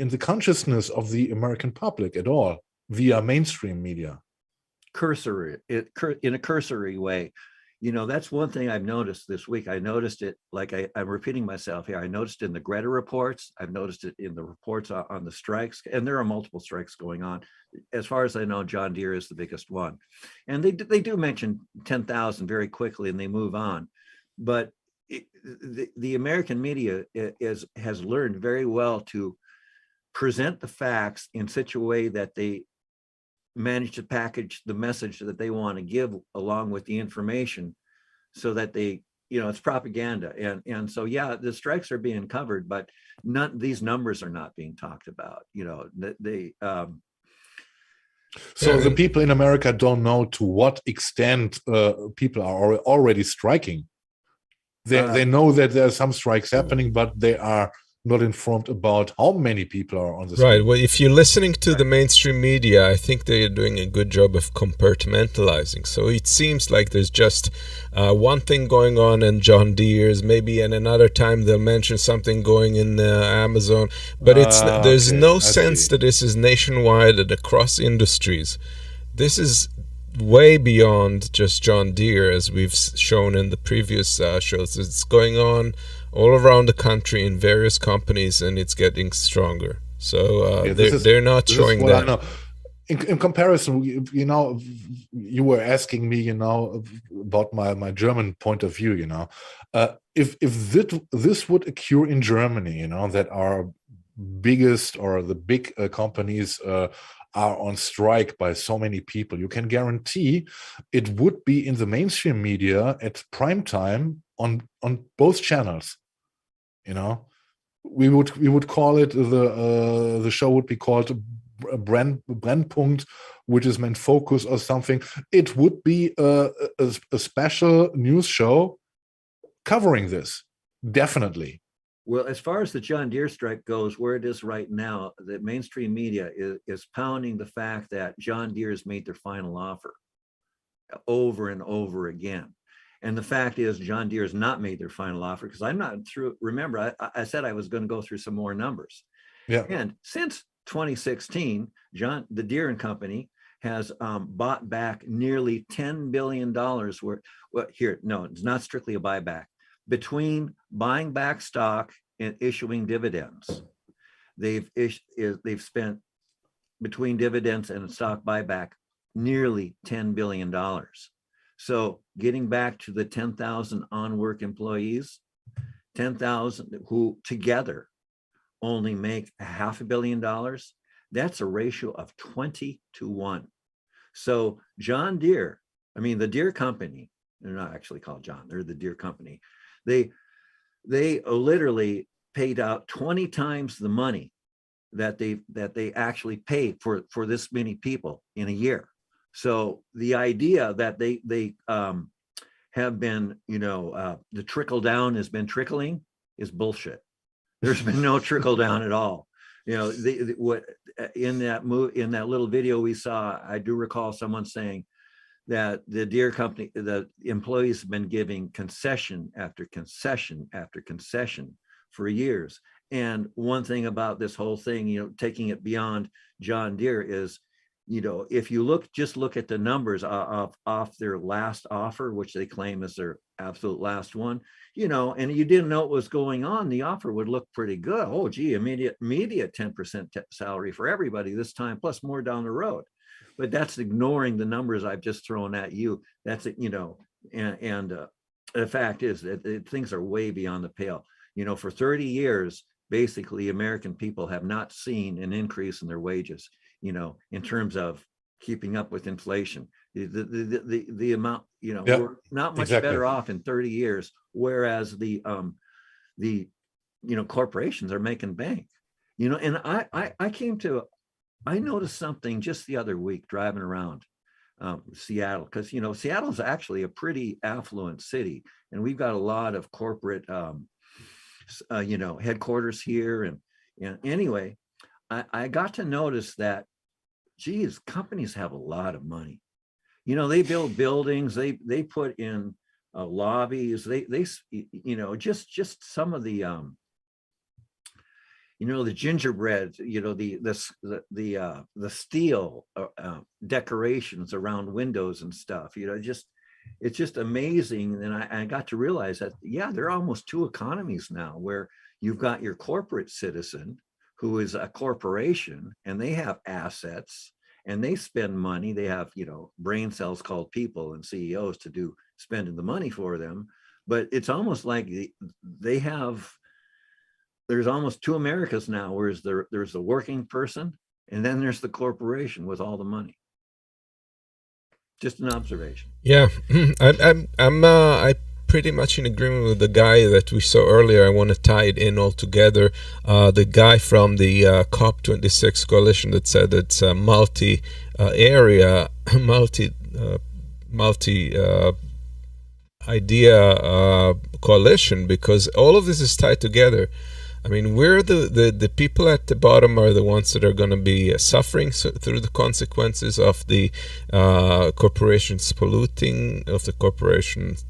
the consciousness of the American public at all via mainstream media? In a cursory way. That's one thing I've noticed this week. I noticed it, like I'm repeating myself here. I noticed in the Greta reports. I've noticed it in the reports on the strikes, and there are multiple strikes going on. As far as I know, John Deere is the biggest one. And they do mention 10,000 very quickly, and they move on. But the American media has learned very well to present the facts in such a way that they manage to package the message that they want to give along with the information, so that they, it's propaganda. And so, yeah, the strikes are being covered, but these numbers are not being talked about. So the people in America don't know to what extent people are already striking. They know that there are some strikes happening, but they are not informed about how many people are on the street. Right. Well, if you're listening to the mainstream media, I think they're doing a good job of compartmentalizing. So it seems like there's just one thing going on in John Deere's, maybe in another time they'll mention something going in Amazon, but there's no sense that this is nationwide and across industries. This is way beyond just John Deere, as we've shown in the previous shows. It's going on all around the country in various companies, and it's getting stronger. So they're not showing that. I know. In comparison, you were asking me, about my German point of view. If this would occur in Germany, that our biggest or the big companies are on strike by so many people, you can guarantee it would be in the mainstream media at prime time on both channels. We would call it the show would be called Brennpunkt, which is meant focus or something. It would be a special news show covering this, definitely. Well, as far as the John Deere strike goes, where it is right now, the mainstream media is pounding the fact that John Deere has made their final offer over and over again. And the fact is, John Deere has not made their final offer, because I'm not through. Remember, I said I was going to go through some more numbers. Yeah. And since 2016, the Deere and Company has bought back nearly $10 billion worth. Well, here, no, it's not strictly a buyback. Between buying back stock and issuing dividends, they've spent, between dividends and stock buyback, nearly $10 billion. So getting back to the 10,000 on-work employees, 10,000 who together only make $500 million, that's a ratio of 20 to 1. So John Deere, the Deere Company, they're not actually called John, they're the Deere Company. They literally paid out 20 times the money that they actually pay for this many people in a year. So the idea that they have been, the trickle down has been trickling is bullshit. There's been no trickle down at all. What in that little video we saw, I do recall someone saying that the Deere company, the employees have been giving concession after concession after concession for years. And one thing about this whole thing, you know, taking it beyond John Deere is, you know, if you just look at the numbers off their last offer, which they claim is their absolute last one, you know, and you didn't know what was going on, the offer would look pretty good. Oh, gee, immediate 10% salary for everybody this time, plus more down the road. But that's ignoring the numbers I've just thrown at you. That's it, you know, and the fact is that things are way beyond the pale. You know, for 30 years, basically, American people have not seen an increase in their wages, you know, in terms of keeping up with inflation. The amount, you know, we're not much better off in 30 years, whereas the you know, corporations are making bank, you know. And I noticed something just the other week driving around Seattle, because, you know, Seattle is actually a pretty affluent city, and we've got a lot of corporate you know, headquarters here. And anyway, I got to notice that, geez, companies have a lot of money. You know, they build buildings, they put in lobbies, they you know, just some of the you know, the gingerbread, you know, the steel decorations around windows and stuff, you know, it's just amazing. And I got to realize that, yeah, there are almost two economies now, where you've got your corporate citizen, who is a corporation, and they have assets and they spend money. They have, you know, brain cells called people and CEOs to do spending the money for them. But it's almost like there's almost two Americas now, whereas there's the working person, and then there's the corporation with all the money. Just an observation. Yeah, I'm pretty much in agreement with the guy that we saw earlier. I want to tie it in all together. The guy from the COP26 coalition that said it's a multi-area, idea coalition, because all of this is tied together. I mean, we're the people at the bottom are the ones that are going to be suffering through the consequences of the corporations polluting, of the corporations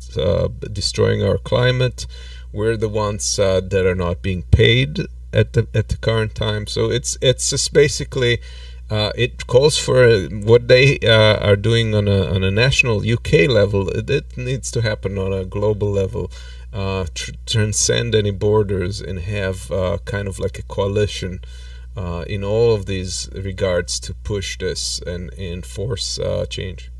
destroying our climate. We're the ones that are not being paid at the current time. So it's just basically it calls for what they are doing on a national UK level. It needs to happen on a global level. Transcend any borders and have kind of like a coalition in all of these regards to push this and enforce change.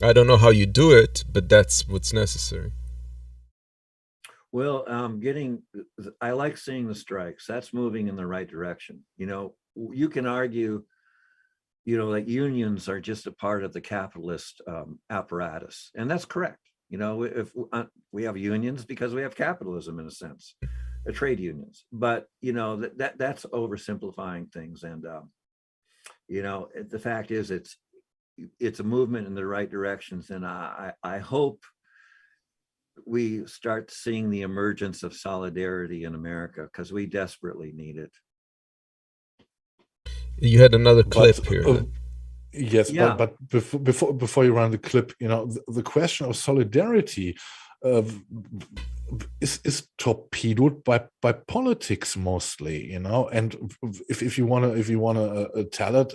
I don't know how you do it, but that's what's necessary. Well, I like seeing the strikes. That's moving in the right direction. You know, you can argue, you know, like unions are just a part of the capitalist apparatus, and that's correct. You know, if we have unions because we have capitalism in a sense, trade unions. But you know, that's oversimplifying things. And you know, the fact is, it's a movement in the right directions, and I hope we start seeing the emergence of solidarity in America, because we desperately need it. You had another clip here. Yes, Yeah. but before you run the clip, you know, the question of solidarity is torpedoed by politics mostly, you know. And if you wanna tell it,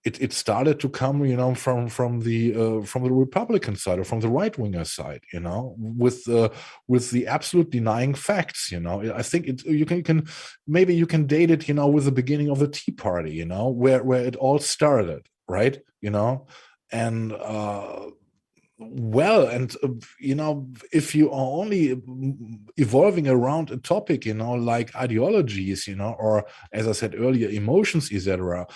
it started to come, you know, from the Republican side, or from the right winger side, you know, with the absolute denying facts, you know. I think you can maybe you can date it, you know, with the beginning of the Tea Party, you know, where it all started, right, you know. And well, and you know, if you are only evolving around a topic, you know, like ideologies, you know, or as I said earlier, emotions, etc.,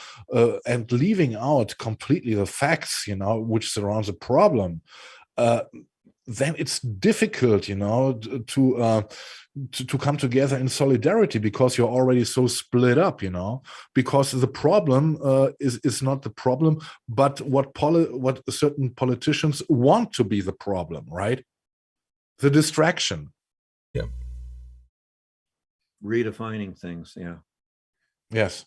and leaving out completely the facts, you know, which surrounds a problem, then it's difficult, you know, to come together in solidarity, because you're already so split up, you know. Because the problem is not the problem, but what certain politicians want to be the problem, right? The distraction. Yeah. Redefining things. Yeah. Yes.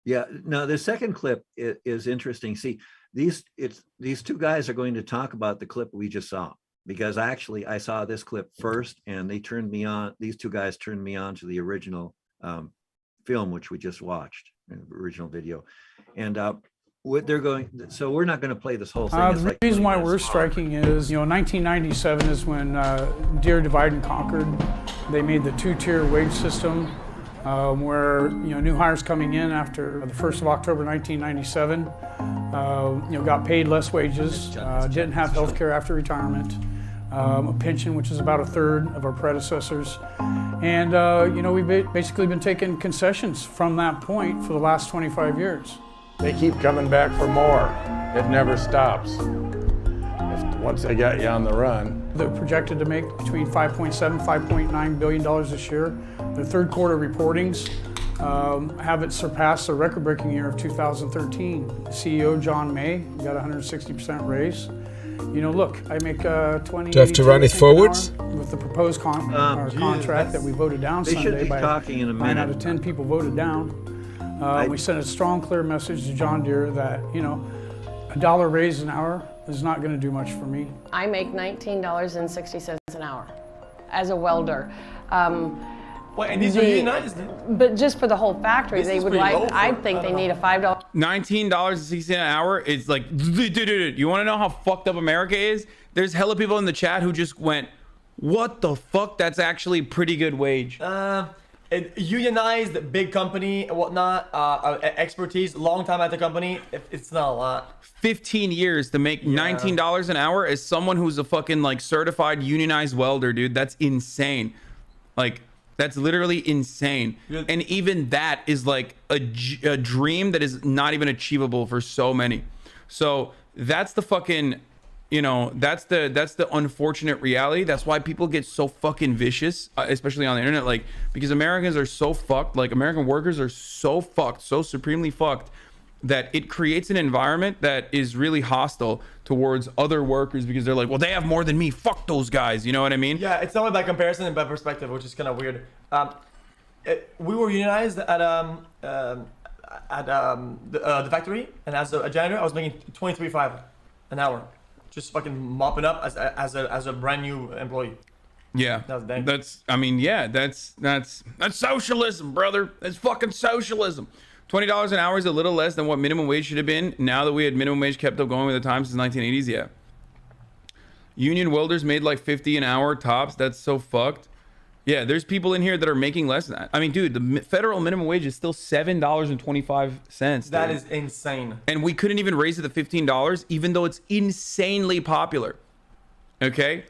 Yeah. No, the second clip is interesting. See, these two guys are going to talk about the clip we just saw, because actually I saw this clip first, and they turned me on. These two guys turned me on to the original film, which we just watched, original video, and what they're going. So we're not going to play this whole thing. The reason why we're striking is, 1997 is when Deere Divide and Conquered. They made the two-tier wage system, where new hires coming in after the 1st of October 1997, got paid less wages, didn't have health care after retirement, a pension, which is about a third of our predecessors. And, we've basically been taking concessions from that point for the last 25 years. They keep coming back for more. It never stops. Once they got you on the run. They're projected to make between $5.7, $5.9 billion this year. Their third quarter reportings have it surpass the record-breaking year of 2013. CEO John May got a 160% raise. Look, I make 20. Do you have to run it forwards? With the proposed contract that we voted down Sunday by 9 out of 10 people voted down. We sent a strong, clear message to John Deere that, a $1 raise an hour is not going to do much for me. I make $19.60 an hour as a welder. Wait, and these are unionized? But just for the whole factory, they would like, I think they need a $5. $19.60 an hour is like, dude, you want to know how fucked up America is? There's hella people in the chat who just went, what the fuck? That's actually pretty good wage. Unionized, big company and whatnot, expertise, long time at the company, it's not a lot. 15 years to make $19 an hour as someone who's a fucking like certified unionized welder, dude. That's insane. Like, that's literally insane. And even that is like a dream that is not even achievable for so many. So that's the fucking, that's the unfortunate reality. That's why people get so fucking vicious, especially on the internet, like, because Americans are so fucked, like American workers are so fucked, so supremely fucked, that it creates an environment that is really hostile towards other workers, because they're like, well, they have more than me, fuck those guys, you know what I mean? Yeah, it's not by comparison and by perspective, which is kind of weird. We were unionized at the factory, and as a janitor, I was making $23.5 an hour, just fucking mopping up as a brand new employee. Yeah, that's socialism, brother. That's fucking socialism. $20 an hour is a little less than what minimum wage should have been. Now that we had minimum wage kept up going with the times since 1980s, yeah. Union welders made like 50 an hour tops. That's so fucked. Yeah, there's people in here that are making less than that. I mean, dude, the federal minimum wage is still $7.25. That is insane. And we couldn't even raise it to $15, even though it's insanely popular. Okay?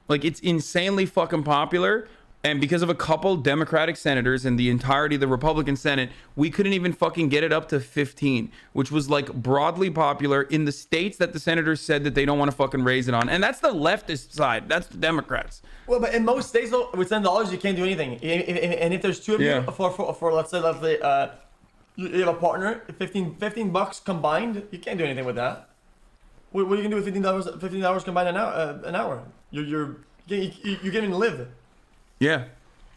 Like, it's insanely fucking popular. And because of a couple Democratic senators and the entirety of the Republican Senate, we couldn't even fucking get it up to 15, which was like broadly popular in the states that the senators said that they don't want to fucking raise it on. And that's the leftist side. That's the Democrats. Well, but in most states, though, with $10, you can't do anything. And if there's two of you, for let's say, you have a partner, 15 bucks combined, you can't do anything with that. What are you gonna do with $15 combined an hour? You can't even live. Yeah,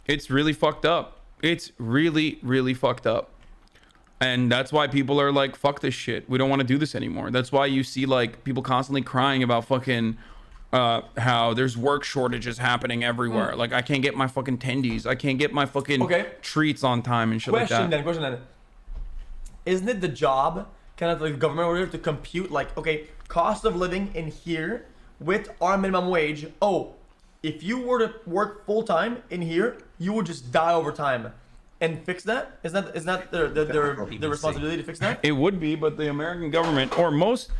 it's really fucked up. It's really, really fucked up. And that's why people are like, fuck this shit. We don't want to do this anymore. That's why you see like people constantly crying about fucking how there's work shortages happening everywhere. Like, I can't get my fucking tendies. I can't get my fucking treats on time and shit like that. Question then. Isn't it the job, kind of like government order, to compute like, okay, cost of living in here with our minimum wage? Oh, if you were to work full time in here, you would just die over time, and fix that. Is that their responsibility to fix that? It would be, but the American government, or most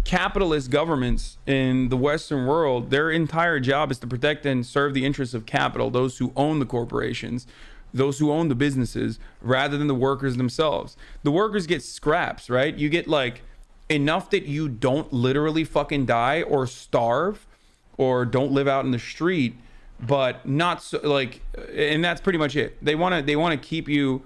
capitalist governments in the Western world, their entire job is to protect and serve the interests of capital, those who own the corporations, those who own the businesses, rather than the workers themselves. The workers get scraps, right? You get like enough that you don't literally fucking die or starve, or don't live out in the street, but not so, like, and that's pretty much it. They want to keep you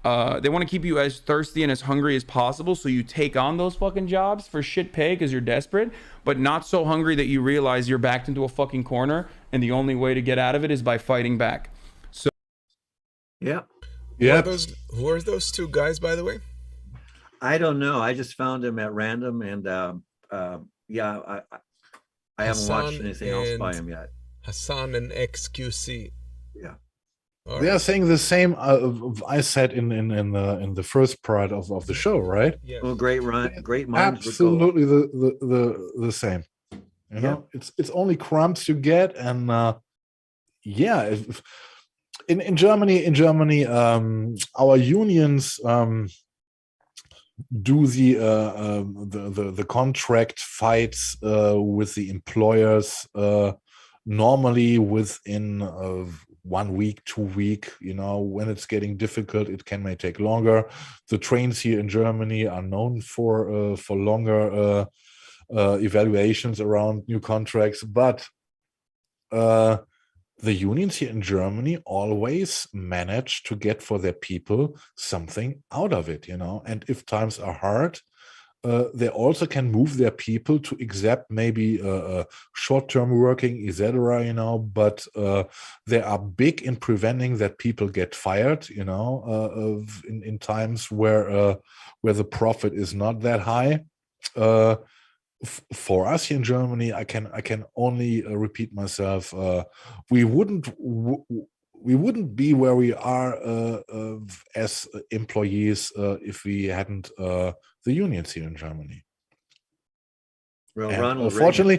as thirsty and as hungry as possible, so you take on those fucking jobs for shit pay because you're desperate, but not so hungry that you realize you're backed into a fucking corner and the only way to get out of it is by fighting back. So yeah. Yeah. Who are those two guys, by the way? I don't know. I just found him at random, and yeah, I haven't watched anything else by him yet. Hassan and XQC. Yeah. They are saying the same I said in the first part of the show, right? Yes. Well, great minds. Absolutely the same. You know, it's only crumbs you get, and yeah, in Germany, our unions do the contract fights with the employers normally within 1 week, 2 week. You know, when it's getting difficult, it may take longer. The trains here in Germany are known for longer evaluations around new contracts, but the unions here in Germany always manage to get for their people something out of it, you know. And if times are hard, they also can move their people to accept maybe short-term working, etc., you know. But they are big in preventing that people get fired, you know, in times where the profit is not that high. For us here in Germany, I can only repeat myself. We wouldn't be where we are as employees if we hadn't the unions here in Germany. Well, and unfortunately,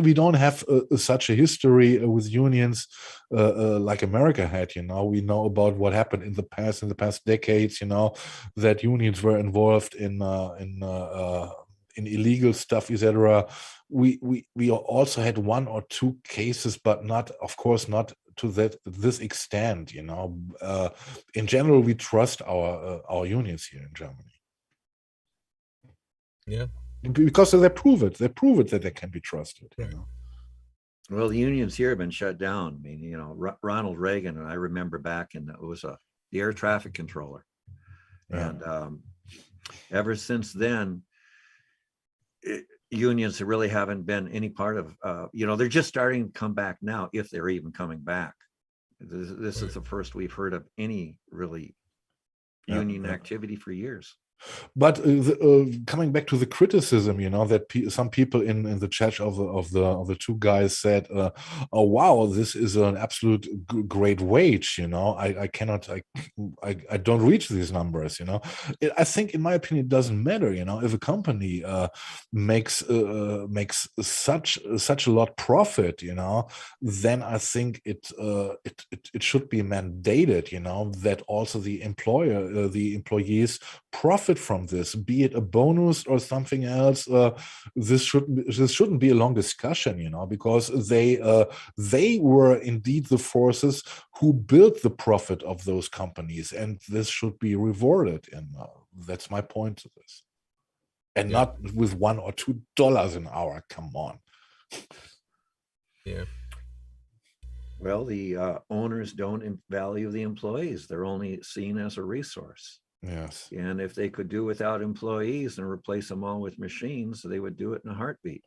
we don't have such a history with unions like America had. You know, we know about what happened in the past decades. You know, that unions were involved in illegal stuff, etc. We also had 1 or 2 cases, but not, of course, not to this extent. You know, in general, we trust our unions here in Germany. Yeah, because they prove it. They prove it that they can be trusted. Right. You know? Well, the unions here have been shut down. I mean, you know, Ronald Reagan, and I remember back in it was the air traffic controller, and ever since then. Unions really haven't been any part of, you know, they're just starting to come back now, if they're even coming back. This is the first we've heard of any really union activity for years. But coming back to the criticism, you know, that some people in the chat of the two guys said, "Oh wow, this is an absolute great wage." You know, I don't reach these numbers. You know, I think, in my opinion, it doesn't matter. You know, if a company makes such a lot profit, you know, then I think it should be mandated. You know, that also the employees profit from this, be it a bonus or something else. This shouldn't be a long discussion, you know, because they were indeed the forces who built the profit of those companies, and this should be rewarded. And that's my point to this, and not with $1 or $2 an hour. Come on. Yeah. Well, the owners don't value the employees. They're only seen as a resource. Yes. And if they could do without employees and replace them all with machines, they would do it in a heartbeat.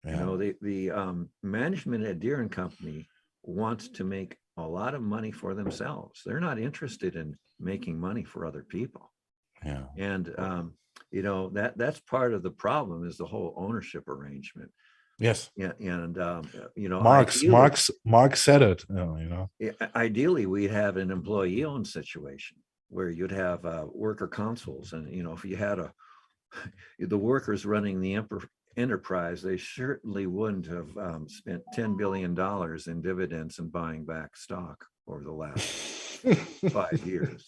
Yeah. You know, the management at Deere and Company wants to make a lot of money for themselves. They're not interested in making money for other people. Yeah. And you know, that's part of the problem, is the whole ownership arrangement. Yes. Yeah. And you know, Mark said it. You know, ideally, we'd have an employee-owned situation where you'd have worker councils, and you know, if you had the workers running the enterprise, they certainly wouldn't have spent $10 billion in dividends and buying back stock over the last 5 years.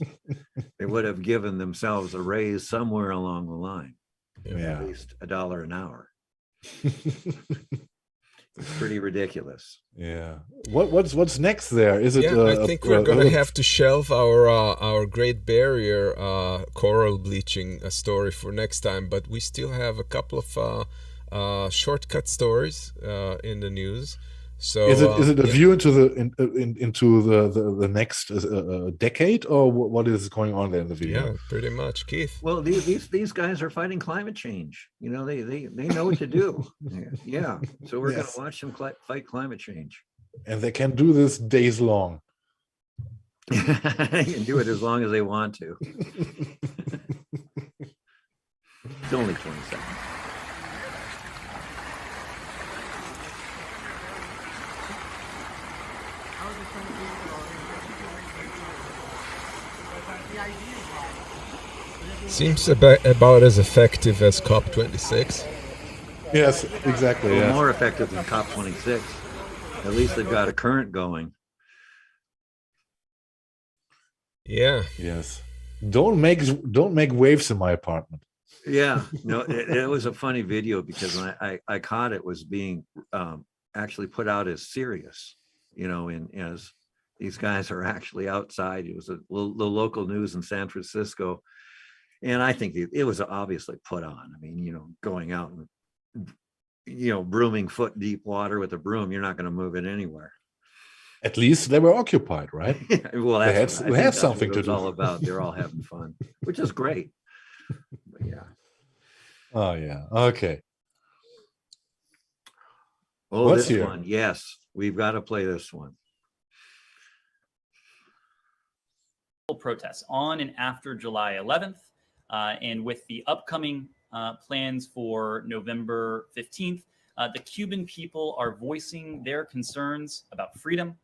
They would have given themselves a raise somewhere along the line, at least $1 an hour. It's pretty ridiculous. Yeah. What's next there? Is it? I think we're gonna have to shelve our Great Barrier coral bleaching story for next time. But we still have a couple of shortcut stories in the news. So is it a view into the next decade, or what is going on there in the video? Yeah, pretty much, Keith. Well, these guys are fighting climate change. You know, they know what to do. Yeah. So we're going to watch them fight climate change. And they can do this days long. They can do it as long as they want to. It's only 20 seconds. Seems about as effective as COP26. Yes, exactly. Well, Yeah. more effective than COP26. At least they've got a current going. Yeah. Yes. Don't make waves in my apartment. Yeah, no, it was a funny video because when I caught it was being actually put out as serious, as these guys are actually outside. It was the local news in San Francisco. And I think it was obviously put on. I mean, going out and, brooming foot deep water with a broom, you're not going to move it anywhere. At least they were occupied, right? Yeah, well, they had something to it's do. all about. They're all having fun, which is great. But yeah. Oh yeah. Okay. Oh, What's this here? one. Yes, we've got to play this one. Protests on and after July 11th, and with the upcoming plans for November 15th, the Cuban people are voicing their concerns about freedom,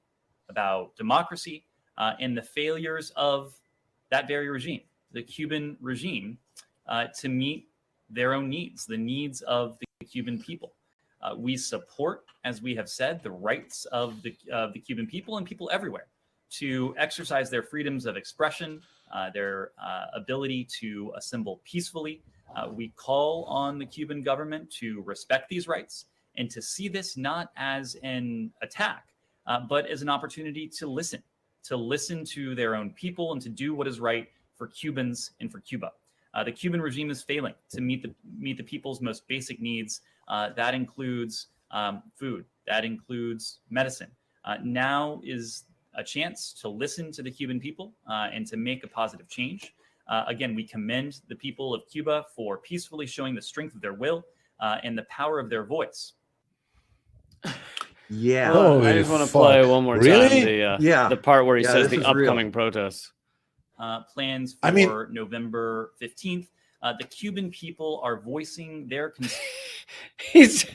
about democracy, and the failures of that very regime, the Cuban regime, to meet their own needs, the needs of the Cuban people. We support, as we have said, the rights of the Cuban people and people everywhere to exercise their freedoms of expression, their ability to assemble peacefully. We call on the Cuban government to respect these rights and to see this not as an attack, but as an opportunity to listen to their own people and to do what is right for Cubans and for Cuba. The Cuban regime is failing to meet the people's most basic needs. That includes food. That includes medicine. Now is a chance to listen to the Cuban people and to make a positive change. Again, we commend the people of Cuba for peacefully showing the strength of their will and the power of their voice. Yeah. I just want to play one more time the part where he says the upcoming protests. Plans for November 15th. The Cuban people are voicing their he's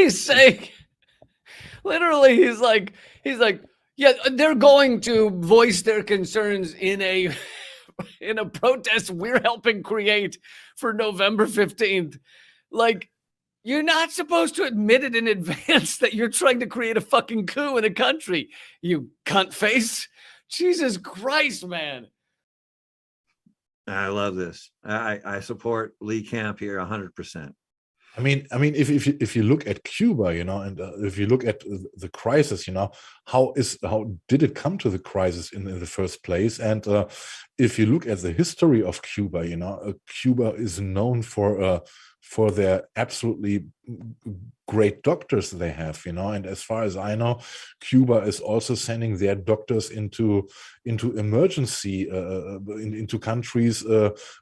saying, literally, he's like, yeah, they're going to voice their concerns in a protest we're helping create for November 15th. Like, you're not supposed to admit it in advance that you're trying to create a fucking coup in the country, you cunt face. Jesus Christ, man. I love this. I support Lee Camp here 100%. I mean, if you look at Cuba, and if you look at the crisis, how did it come to the crisis in the first place? And if you look at the history of Cuba, Cuba is known for their absolutely great doctors they have, and as far as I know, Cuba is also sending their doctors into emergency into countries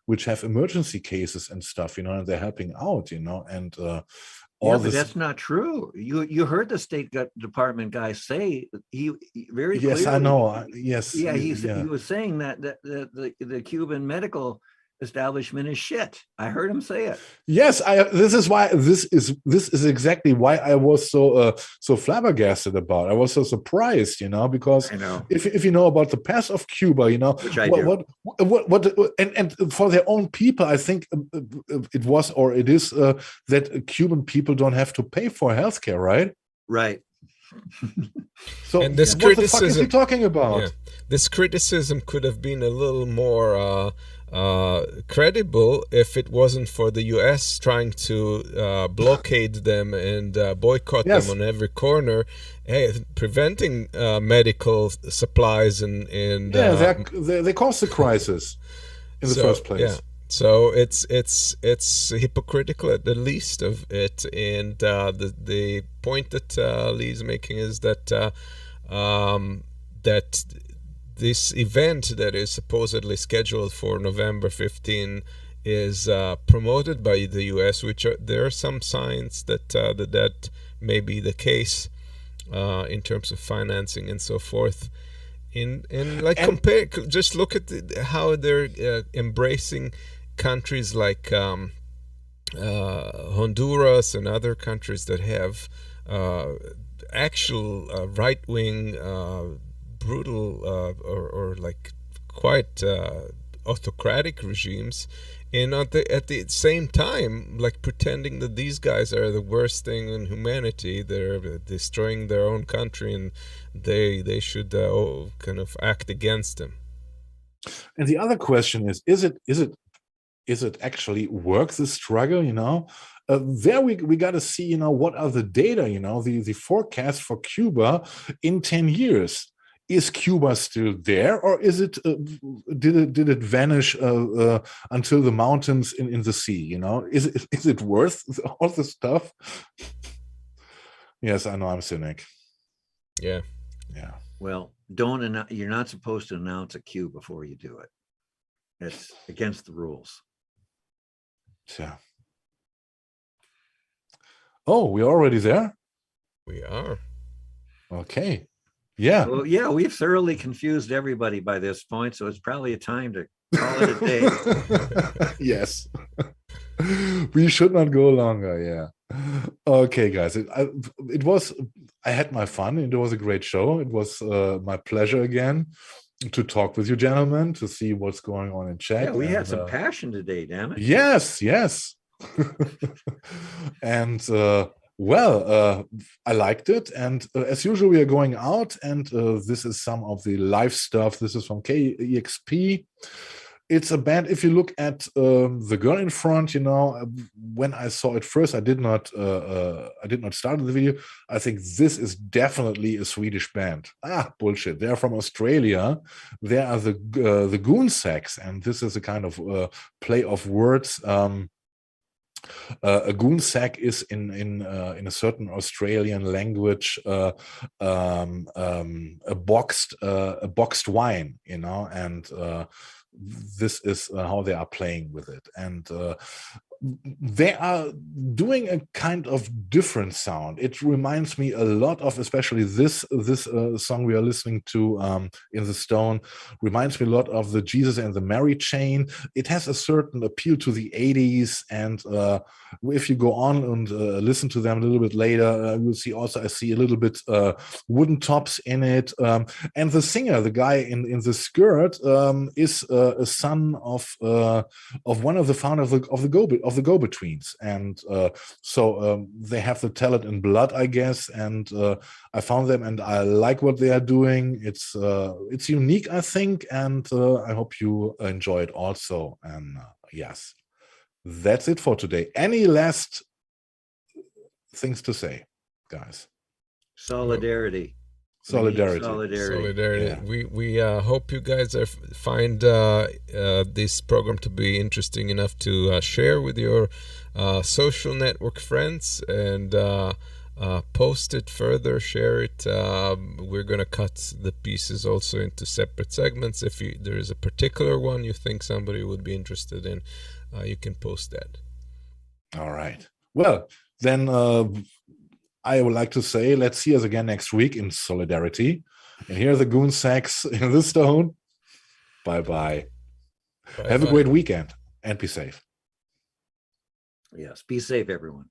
which have emergency cases and stuff, and they're helping out, and but that's not true. You heard the State Department guy say he very clearly. Yes, I know. Yes. Yeah, he was saying that the Cuban medical establishment is shit. I heard him say it. Yes, this is exactly why I was so flabbergasted about. I was so surprised, because I know. If you know about the past of Cuba, which I do. What and for their own people, I think it was or it is that Cuban people don't have to pay for healthcare, right? Right. So and this what the fuck is he talking about? Yeah, this criticism could have been a little more credible if it wasn't for the US trying to blockade them and boycott them on every corner, preventing medical supplies and they caused the crisis in the first place. Yeah. So it's hypocritical at the least of it, and the point that Lee's making is that that this event that is supposedly scheduled for November 15 is promoted by the U.S., there are some signs that that may be the case in terms of financing and so forth. compare, just look at how they're embracing countries like Honduras and other countries that have actual right-wing, brutal or like quite autocratic regimes, and at the same time, like pretending that these guys are the worst thing in humanity. They're destroying their own country, and they should kind of act against them. And the other question is it actually worth the struggle? There we got to see, what are the data? The forecast for Cuba in 10 years. Is Cuba still there, or is it did it vanish until the mountains in the sea? Is it worth all the stuff? Yes, I know I'm cynic. Yeah. Well, you're not supposed to announce a queue before you do it. It's against the rules. Yeah. Oh, we're already there? We are. Okay. Yeah. Well, yeah, we've thoroughly confused everybody by this point, so it's probably a time to call it a day. Yes. We should not go longer. Yeah. Okay, guys. I had my fun. It was a great show. It was my pleasure again to talk with you gentlemen, to see what's going on in chat. Yeah, we had some passion today, damn it. Yes. And I liked it, and as usual we are going out, and this is some of the live stuff. This is from KEXP. It's a band. If you look at the girl in front, when I saw it first, I did not start the video. I think this is definitely a Swedish band. Bullshit. They're from Australia. They are the Goon Sax, and this is a kind of play of words. A goon sack is in a certain Australian language a boxed wine, and this is how they are playing with it, and they are doing a kind of different sound. It reminds me a lot of, especially this song we are listening to in the Stone, reminds me a lot of the Jesus and the Mary Chain. It has a certain appeal to the 80s, and if you go on and listen to them a little bit later, you'll see also I see a little bit wooden tops in it, and the singer, the guy in the skirt, is a son of one of the founders of the Go-Betweens, and so they have the talent in blood, I guess, and I found them and I like what they are doing. It's unique, I think, and I hope you enjoy it also. And yes, that's it for today. Any last things to say, guys? Solidarity. Yeah. We hope you guys find this program to be interesting enough to share with your social network friends, and post it further, share it. We're gonna cut the pieces also into separate segments. If there is a particular one you think somebody would be interested in, you can post that. All right. Well, then I would like to say, let's see us again next week in solidarity. And here are the Goon Sacks in the Stone. Bye-bye. Have a great weekend and be safe. Yes, be safe, everyone.